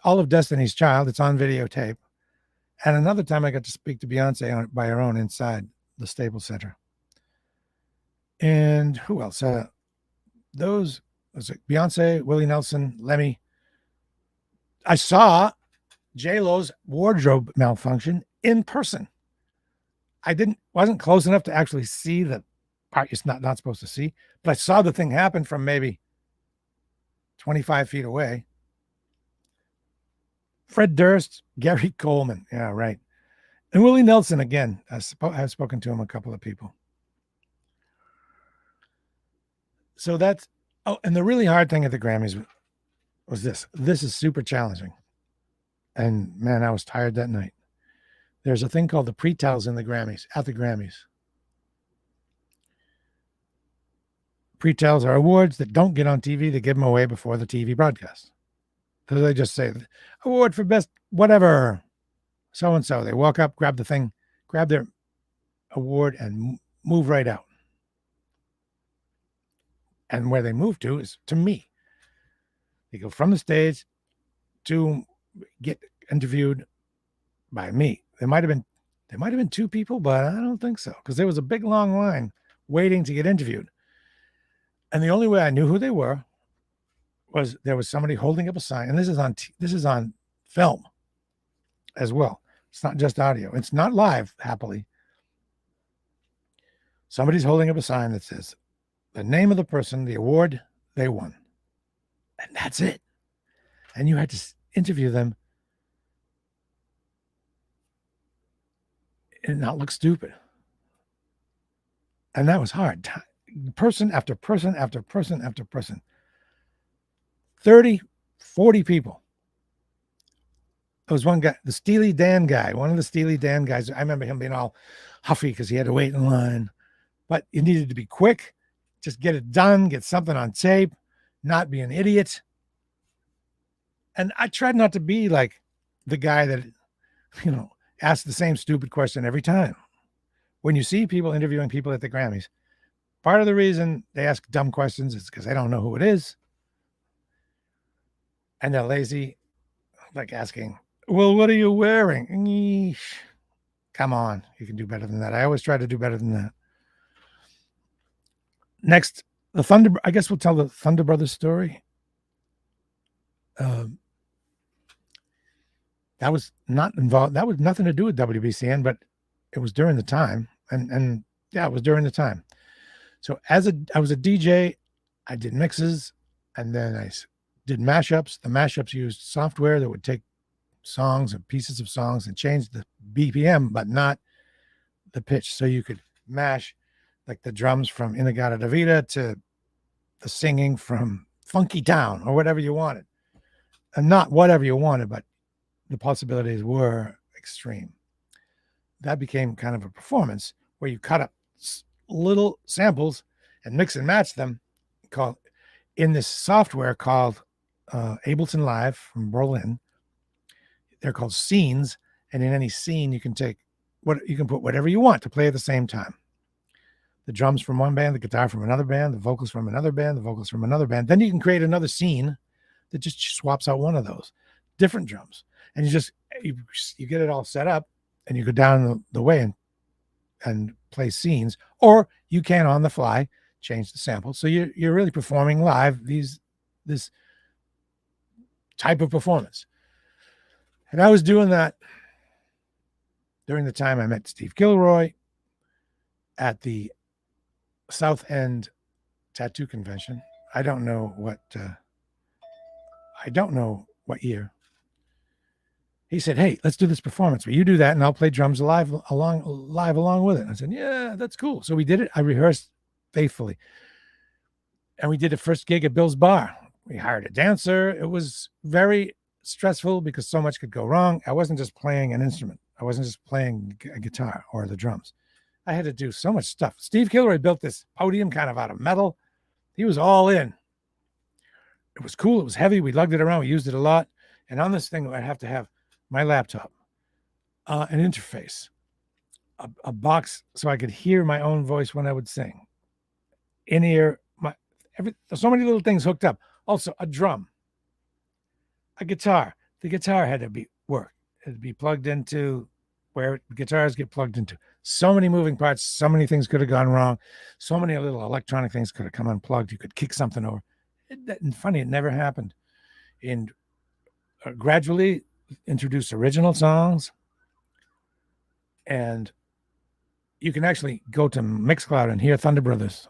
all of Destiny's Child. It's on videotape. And another time I got to speak to Beyonce by her own inside the Staples Center. And who else? Those was it Beyonce, Willie Nelson, Lemmy. I saw J-Lo's wardrobe malfunction in person. I wasn't close enough to actually see the part you're not supposed to see, but I saw the thing happen from maybe 25 feet away. Fred Durst, Gary Coleman. Yeah, right. And Willie Nelson again. I've spoken to him, a couple of people. So that's, and the really hard thing at the Grammys was this. This is super challenging. And man, I was tired that night. There's a thing called the pre-tels in the Grammys, at the Grammys. Pre-tels are awards that don't get on TV. They give them away before the TV broadcast. So they just say, award for best whatever, so-and-so. They walk up, grab the thing, grab their award, and move right out. And where they move to is to me. They go from the stage to get interviewed by me. There might have been two people, but I don't think so, because there was a big long line waiting to get interviewed. And the only way I knew who they were was there was somebody holding up a sign, and this is on film as well. It's not just audio. It's not live, happily. Somebody's holding up a sign that says the name of the person, the award they won. And that's it. And you had to interview them and not look stupid. And that was hard. Person after person after person after person. 30, 40 people. There was one guy, the Steely Dan guy, one of the Steely Dan guys. I remember him being all huffy because he had to wait in line. But you needed to be quick. Just get it done, get something on tape, not be an idiot. And I tried not to be like the guy that, asks the same stupid question every time. When you see people interviewing people at the Grammys, part of the reason they ask dumb questions is because they don't know who it is. And they're lazy, like asking, well, what are you wearing? Eesh. Come on, you can do better than that. I always try to do better than that. Next, I guess we'll tell the Thunder Brothers story. That was not involved. That was nothing to do with WBCN, but it was during the time. And yeah, it was during the time. So I was a DJ, I did mixes, and then I did mashups. The mashups used software that would take songs and pieces of songs and change the BPM, but not the pitch. So you could mash like the drums from In-A-Gadda-Da-Vida to the singing from Funky Town or whatever you wanted. And not whatever you wanted, but the possibilities were extreme. That became kind of a performance where you cut up little samples and mix and match them in this software called Ableton Live from Berlin. They're called scenes. And in any scene, you can put whatever you want to play at the same time. The drums from one band, the guitar from another band, the vocals from another band, the vocals from another band. Then you can create another scene that just swaps out one of those different drums. And you get it all set up and you go down the way and play scenes, or you can on the fly change the sample. So you're really performing live this type of performance. And I was doing that during the time I met Steve Gilroy at the South End Tattoo Convention. I don't know what year. He said, hey, let's do this performance where you do that and I'll play drums live along with it. And I said, yeah, that's cool. So we did it. I rehearsed faithfully. And we did a first gig at Bill's Bar. We hired a dancer. It was very stressful because so much could go wrong. I wasn't just playing an instrument. I wasn't just playing a guitar or the drums. I had to do so much stuff. Steve Gilroy built this podium kind of out of metal. He was all in. It was cool. It was heavy. We lugged it around. We used it a lot. And on this thing, I'd have to have my laptop, an interface, a box so I could hear my own voice when I would sing. In-ear, so many little things hooked up. Also, a drum, a guitar. The guitar had to be worked. It had to be plugged into where guitars get plugged into. So many moving parts, so many things could have gone wrong. So many little electronic things could have come unplugged. You could kick something over. And funny, it never happened. And gradually introduced original songs. And you can actually go to Mixcloud and hear Thunder Brothers,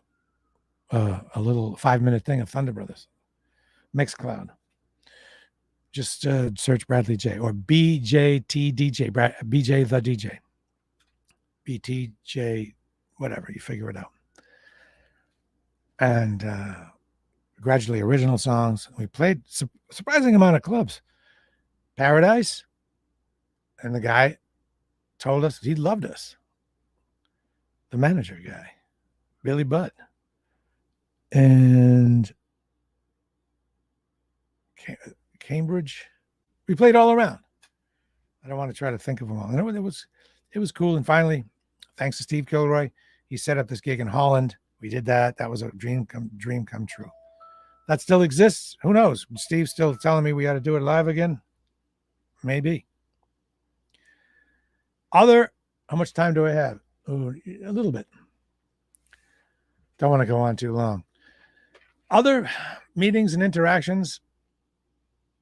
a little 5-minute thing of Thunder Brothers. Mixcloud. Just search Bradley J or BJT BJ the DJ. BTJ, whatever, you figure it out. And gradually original songs. We played surprising amount of clubs. Paradise. And the guy told us he loved us. The manager guy, Billy Budd. And Cambridge. We played all around. I don't want to try to think of them all. And it was cool. And finally, thanks to Steve Kilroy, he set up this gig in Holland. We did that. That was a dream come true. That still exists. Who knows? Steve's still telling me we got to do it live again. Maybe. How much time do I have? Oh, a little bit. Don't want to go on too long. Other meetings and interactions,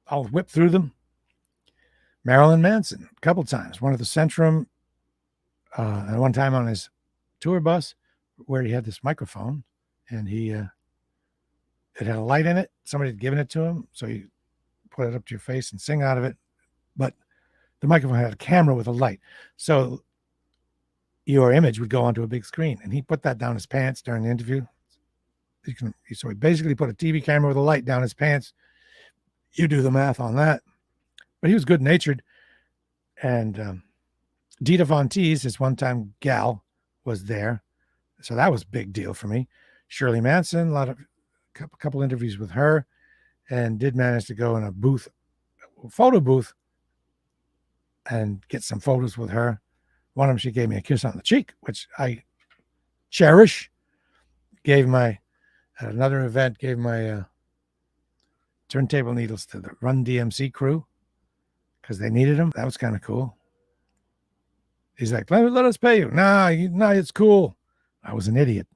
I'll whip through them. Marilyn Manson, a couple times. One at the Centrum, and one time on his tour bus where he had this microphone, and it had a light in it. Somebody had given it to him, so you put it up to your face and sing out of it. But the microphone had a camera with a light, so your image would go onto a big screen. And he put that down his pants during the interview. So he basically put a TV camera with a light down his pants. You do the math on that. But he was good-natured. And Dita Von Teese, his one-time gal, was there. So that was a big deal for me. Shirley Manson, a couple interviews with her, and did manage to go in a photo booth, and get some photos with her. One of them, she gave me a kiss on the cheek, which I cherish. At another event, gave my turntable needles to the Run DMC crew because they needed them. That was kind of cool. He's like, let us pay you. Nah, it's cool. I was an idiot.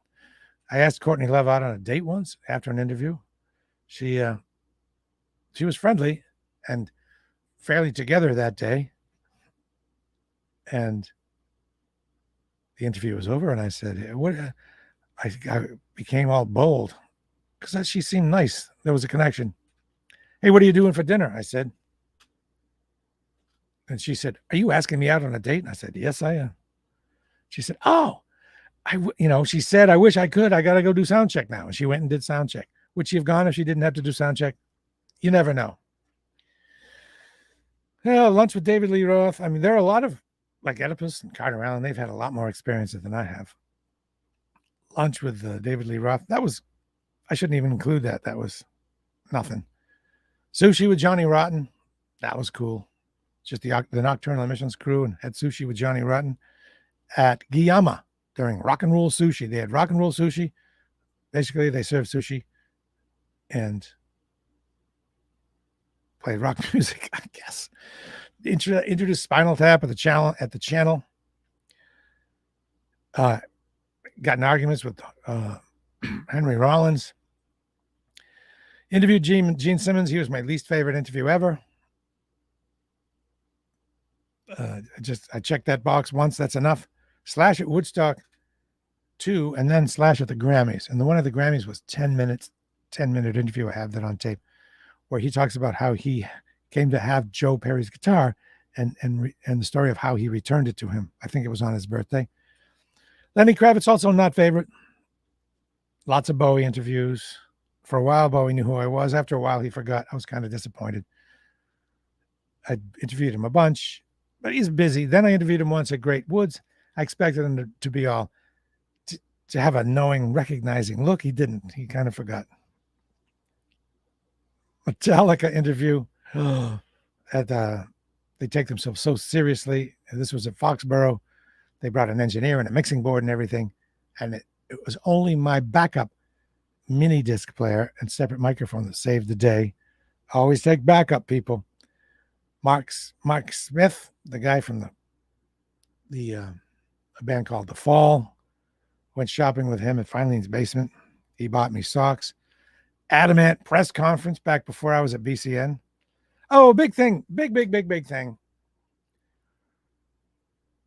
I asked Courtney Love out on a date once after an interview. She was friendly and fairly together that day. And the interview was over, and I said, "What?" I became all bold because she seemed nice. There was a connection. Hey, what are you doing for dinner? I said. And she said, "Are you asking me out on a date?" And I said, "Yes, I am." She said, "Oh, she said, I wish I could. I got to go do sound check now." And she went and did sound check. Would she have gone if she didn't have to do sound check? You never know. Yeah, lunch with David Lee Roth. I mean, there are a lot of, like Oedipus and Carter Allen, they've had a lot more experiences than I have. Lunch with David Lee Roth. I shouldn't even include that. That was nothing. Sushi with Johnny Rotten. That was cool. Just the Nocturnal Emissions crew, and had sushi with Johnny Rotten at Giyama during Rock and Roll Sushi. They had Rock and Roll Sushi. Basically, they served sushi and played rock music, I guess. Introduced Spinal Tap at the channel. Got in arguments with Henry Rollins. Interviewed Gene Simmons. He was my least favorite interview ever. I checked that box once. That's enough. Slash at Woodstock 2, and then Slash at the Grammys. And the one at the Grammys was 10-minute interview. I have that on tape, where he talks about how he came to have Joe Perry's guitar, and the story of how he returned it to him. I think it was on his birthday. Lenny Kravitz, also not favorite. Lots of Bowie interviews. For a while, Bowie knew who I was. After a while, he forgot. I was kind of disappointed. I interviewed him a bunch, but he's busy. Then I interviewed him once at Great Woods. I expected him to be all, to have a knowing, recognizing look. He didn't. He kind of forgot. Metallica interview. They take themselves so seriously. And this was at Foxborough. They brought an engineer and a mixing board and everything. And it was only my backup mini disc player and separate microphone that saved the day. Always take backup, people. Mark Smith, the guy from the a band called The Fall. Went shopping with him at Filene's basement. He bought me socks. Adamant press conference back before I was at BCN. Oh, big thing, big thing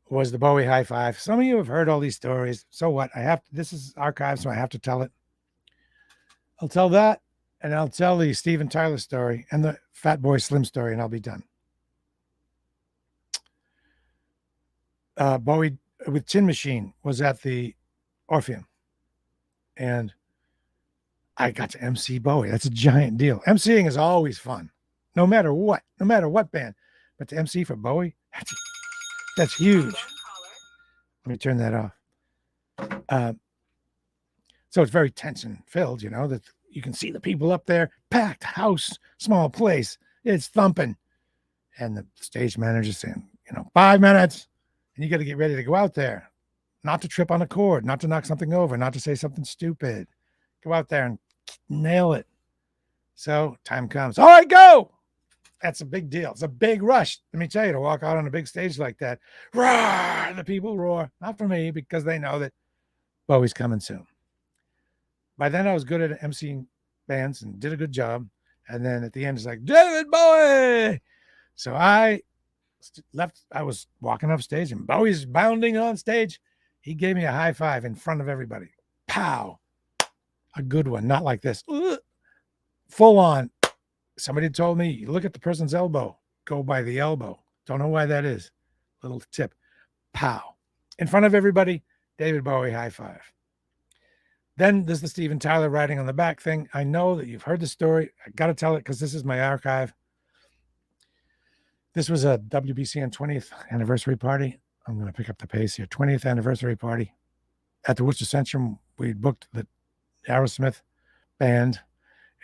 was the Bowie high five. Some of you have heard all these stories. So what? This is archived, so I have to tell it. I'll tell that, and I'll tell the Steven Tyler story and the Fatboy Slim story, and I'll be done. Bowie with Tin Machine was at the Orpheum, and I got to MC Bowie. That's a giant deal. MCing is always fun, no matter what band. But to MC for Bowie, that's huge. Let me turn that off. So it's very tension filled, that you can see the people up there, packed house, small place, it's thumping. And the stage manager saying, 5 minutes, and you got to get ready to go out there, not to trip on a chord, not to knock something over, not to say something stupid. Go out there and nail it. So time comes. All right, go. That's a big deal. It's a big rush. Let me tell you, to walk out on a big stage like that, roar, the people roar. Not for me, because they know that Bowie's coming soon. By then, I was good at emceeing bands and did a good job. And then at the end, it's like, David Bowie. So I was walking up stage, and Bowie's bounding on stage. He gave me a high five in front of everybody. Pow. A good one, not like this. Full on. Somebody told me, look at the person's elbow. Go by the elbow. Don't know why that is. Little tip. Pow. In front of everybody, David Bowie high five. Then there's the Steven Tyler writing on the back thing. I know that you've heard the story. I got to tell it because this is my archive. This was a WBCN 20th anniversary party. I'm going to pick up the pace here. 20th anniversary party at the Worcester Centrum. We booked the Aerosmith band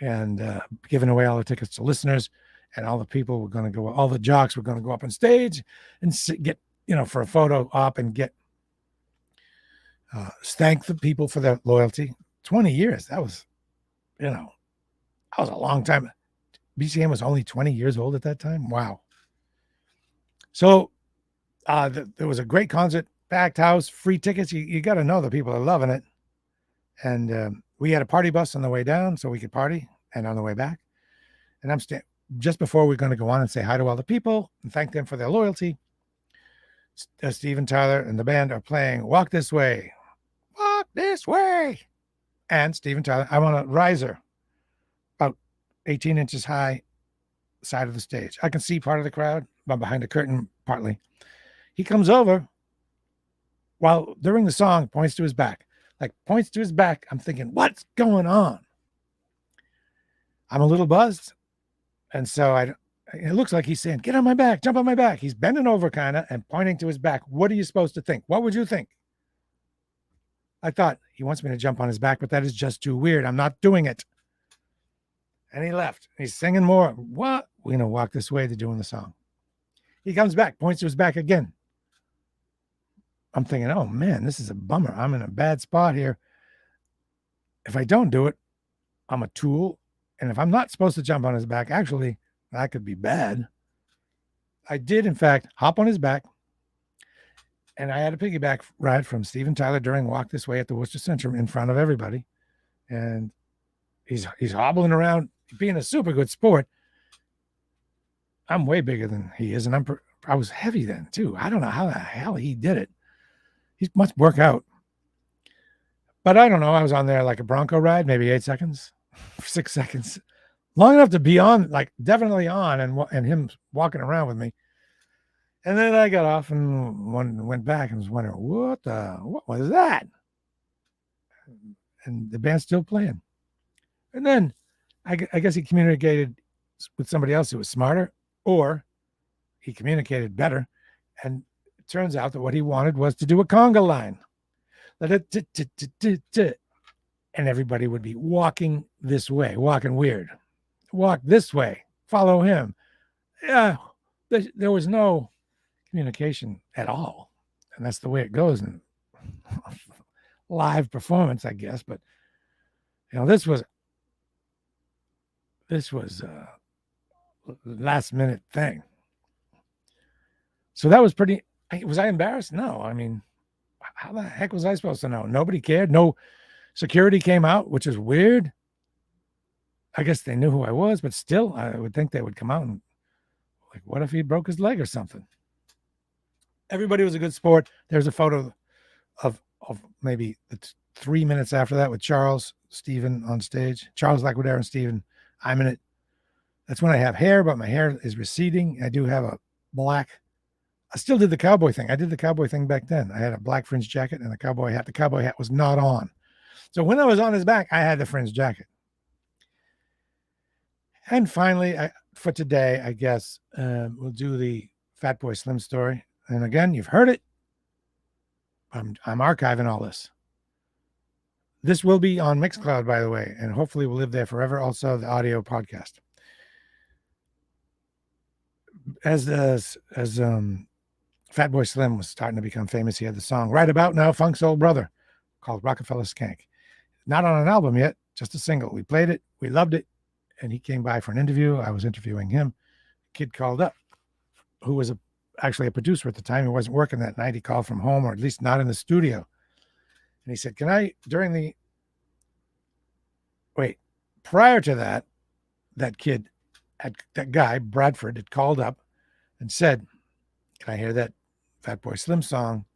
and giving away all the tickets to listeners, and all the people were going to go, all the jocks were going to go up on stage and get, for a photo op and get, thank the people for their loyalty. 20 years. That was a long time. BCN was only 20 years old at that time. Wow. So there was a great concert, packed house, free tickets. You got to know the people are loving it. And we had a party bus on the way down so we could party, and on the way back. And I'm just before we're going to go on and say hi to all the people and thank them for their loyalty. Steven Tyler and the band are playing Walk This Way. Walk This Way. And Steven Tyler, I'm on a riser, about 18 inches high, side of the stage. I can see part of the crowd, but behind a curtain partly. He comes over while during the song points to his back. I'm thinking, what's going on? I'm a little buzzed. And so it looks like he's saying, get on my back, jump on my back. He's bending over kind of and pointing to his back. What are you supposed to think? What would you think? I thought he wants me to jump on his back, but that is just too weird. I'm not doing it. And he left. He's singing more. What? Walk This Way. They're doing the song. He comes back, points to his back again. I'm thinking, oh man, this is a bummer. I'm in a bad spot here. If I don't do it, I'm a tool. And if I'm not supposed to jump on his back, actually, that could be bad. I did, in fact, hop on his back. And I had a piggyback ride from Steven Tyler during Walk This Way at the Worcester Centrum in front of everybody. And he's hobbling around, being a super good sport. I'm way bigger than he is. And I was heavy then, too. I don't know how the hell he did it. He must work out. But I don't know. I was on there like a Bronco ride, maybe 8 seconds, 6 seconds. Long enough to be on, like definitely on, and him walking around with me. And then I got off and went back and was wondering, what was that? And the band's still playing. And then I guess he communicated with somebody else who was smarter, or he communicated better. And it turns out that what he wanted was to do a conga line. And everybody would be walking this way, walking weird. Walk this way, follow him. Yeah, there was no communication at all. And that's the way it goes in live performance, I guess. But, this was a last minute thing. So that was pretty Was I embarrassed? No. I mean, how the heck was I supposed to know? Nobody cared. No security came out, which is weird. I guess they knew who I was, but still, I would think they would come out and like, what if he broke his leg or something? Everybody was a good sport. There's a photo of maybe 3 minutes after that with Charles, Stephen on stage. Charles Laquidere and Stephen. I'm in it. That's when I have hair, but my hair is receding. I do have a black. I still did the cowboy thing. I did the cowboy thing back then. I had a black fringe jacket and a cowboy hat. The cowboy hat was not on. So when I was on his back, I had the fringe jacket. And finally, for today, I guess we'll do the Fatboy Slim story. And again, you've heard it. I'm archiving all this. This will be on Mixcloud, by the way, and hopefully will live there forever. Also, the audio podcast. As Fatboy Slim was starting to become famous, he had the song Right About Now, Funk's Old Brother, called Rockefeller Skank. Not on an album yet, just a single. We played it, we loved it, and he came by for an interview. I was interviewing him. A kid called up, who was actually a producer at the time. He wasn't working that night. He called from home, or at least not in the studio. And he said, prior to that, that guy, Bradford, had called up and said, can I hear that Fatboy Slim song?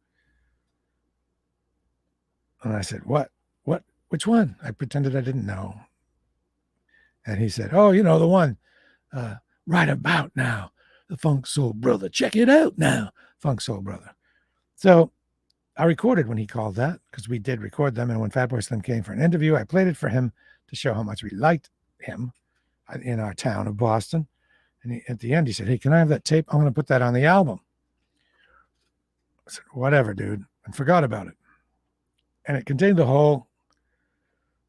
And I said, what, which one? I pretended I didn't know. And he said, oh, the one, Right About Now, the Funk Soul Brother. Check it out now, Funk Soul Brother. So I recorded when he called that, because we did record them. And when Fatboy Slim came for an interview, I played it for him to show how much we liked him in our town of Boston. And at the end, he said, hey, can I have that tape? I'm going to put that on the album. I said, whatever, dude, and forgot about it. And it contained the whole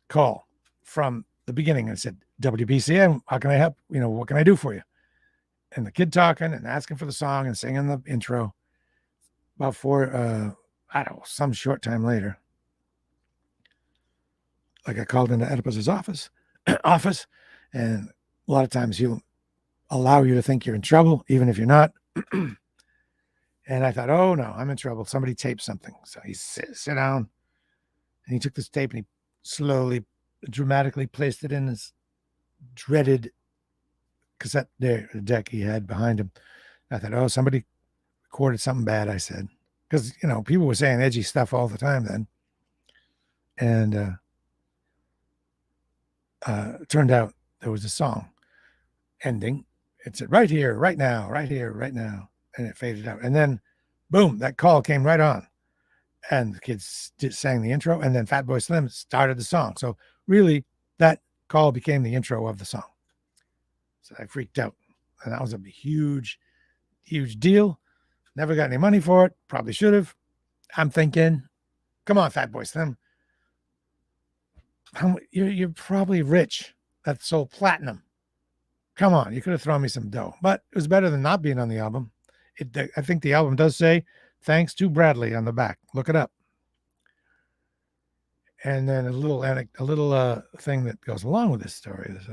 call from the beginning. And it said, WBCN, how can I help? What can I do for you? And the kid talking and asking for the song and singing the intro. About some short time later, like I called into Oedipus's office, and a lot of times he'll allow you to think you're in trouble, even if you're not. And I thought, oh no, I'm in trouble. Somebody taped something. So he sit down, and he took this tape and he slowly, dramatically placed it in his dreaded cassette deck he had behind him. I thought, oh, somebody recorded something bad, I said. Because, people were saying edgy stuff all the time then. And it turned out there was a song ending. It said, right here, right now, right here, right now. And it faded out. And then, boom, that call came right on. And the kids sang the intro. And then Fatboy Slim started the song. So really, that call became the intro of the song. So I freaked out. And that was a huge, huge deal. Never got any money for it. Probably should have. I'm thinking, come on, Fatboy Slim. You're probably rich. That's so platinum. Come on, you could have thrown me some dough. But it was better than not being on the album. I think the album does say, thanks to Bradley on the back. Look it up. And then a little thing that goes along with this story is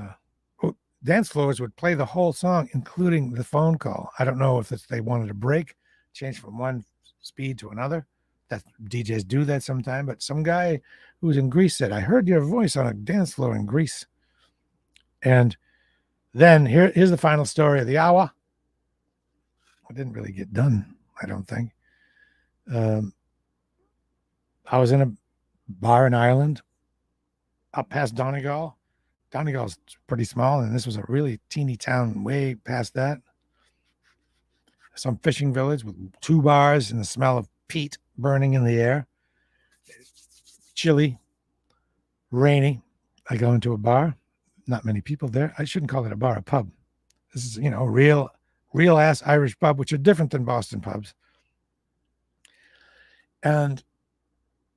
dance floors would play the whole song, including the phone call. I don't know if they wanted a break, change from one speed to another. That DJs do that sometime. But some guy who was in Greece said, I heard your voice on a dance floor in Greece. And then here's the final story of the hour. I didn't really get done, I don't think. I was in a bar in Ireland, up past Donegal. Donegal's pretty small, and this was a really teeny town way past that. Some fishing village with 2 bars and the smell of peat burning in the air. Chilly, rainy. I go into a bar. Not many people there. I shouldn't call it a bar, a pub. This is, real ass Irish pub, which are different than Boston pubs. And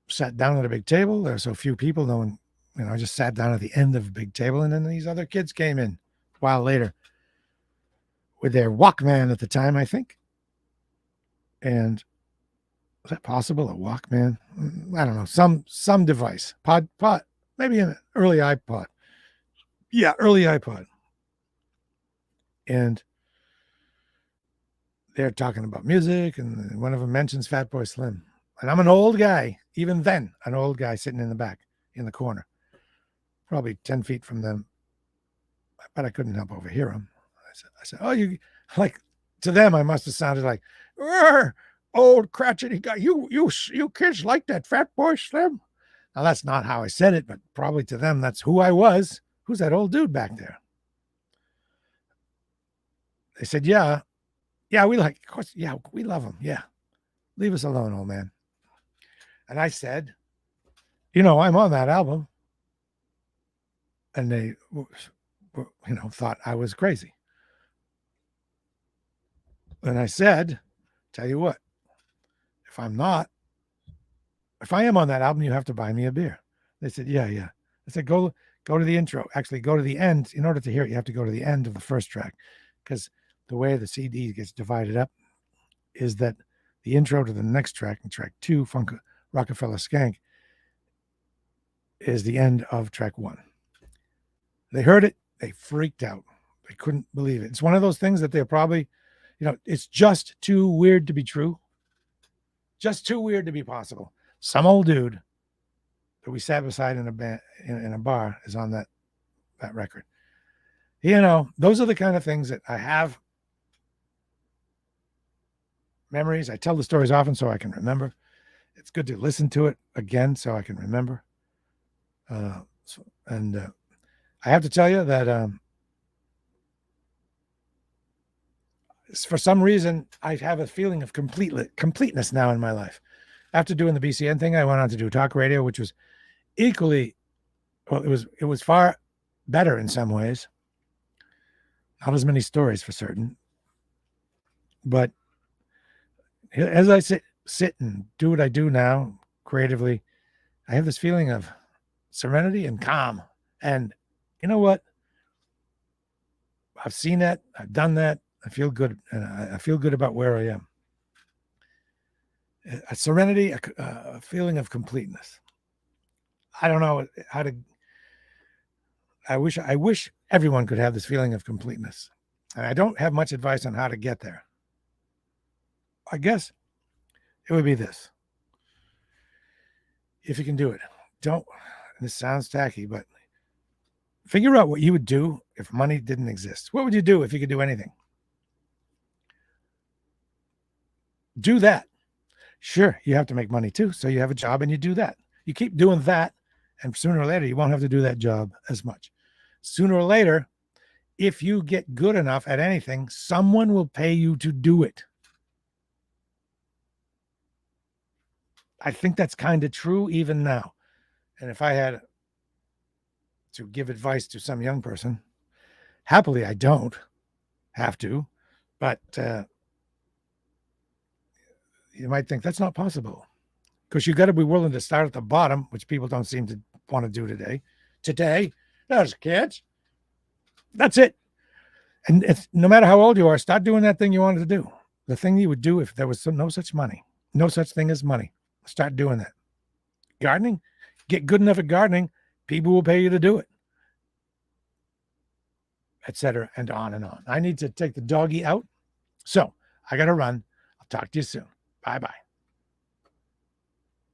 sat down at a big table. There were so few people, no one, I just sat down at the end of a big table, and then these other kids came in a while later with their Walkman at the time, I think. And was that possible? A Walkman? I don't know. Some device. Pod, maybe an early iPod. Yeah, early iPod. And they're talking about music, and one of them mentions Fatboy Slim. And I'm an old guy, even then, an old guy sitting in the back, in the corner, probably 10 feet from them. But I couldn't help overhear them. I said, oh, you, like, to them, I must have sounded like, old crotchety guy. You kids like that Fatboy Slim? Now, that's not how I said it, but probably to them, that's who I was. Who's that old dude back there? They said, yeah, we like, of course, yeah, we love him. Yeah. Leave us alone, old man. And I said, I'm on that album. And they, thought I was crazy. And I said, tell you what, if I am on that album, you have to buy me a beer. They said, yeah. I said, go to the intro. Actually, go to the end. In order to hear it, you have to go to the end of the first track, because the way the CD gets divided up is that the intro to the next track, and track 2, Funk Rockefeller Skank, is the end of track 1. They heard it. They freaked out. They couldn't believe it. It's one of those things that they're probably, it's just too weird to be true. Just too weird to be possible. Some old dude that we sat beside in a bar is on that record. Those are the kind of things that I have memories. I tell the stories often so I can remember. It's good to listen to it again so I can remember. I have to tell you that for some reason, I have a feeling of completeness now in my life. After doing the BCN thing, I went on to do talk radio, which was equally, well, it was far better in some ways. Not as many stories for certain. But as I sit and do what I do now creatively, I have this feeling of serenity and calm. And you know what? I've seen that. I've done that. I feel good. And I feel good about where I am. A serenity, a feeling of completeness. I don't know how to. I wish everyone could have this feeling of completeness. And I don't have much advice on how to get there. I guess it would be this. If you can do it, don't, this sounds tacky, but figure out what you would do if money didn't exist. What would you do if you could do anything? Do that. Sure, you have to make money too. So you have a job and you do that. You keep doing that, and sooner or later, you won't have to do that job as much. Sooner or later, if you get good enough at anything, someone will pay you to do it. I think that's kind of true even now. And if I had to give advice to some young person, happily, I don't have to, but you might think that's not possible, because you got to be willing to start at the bottom, which people don't seem to want to do today. There's kids. That's it. And it's, no matter how old you are, start doing that thing you wanted to do. The thing you would do if there was no such money, no such thing as money. Start doing that. Gardening, get good enough at gardening, people will pay you to do it, etc. and on and on. I need to take the doggy out, so I got to run. I'll talk to you soon. Bye-bye.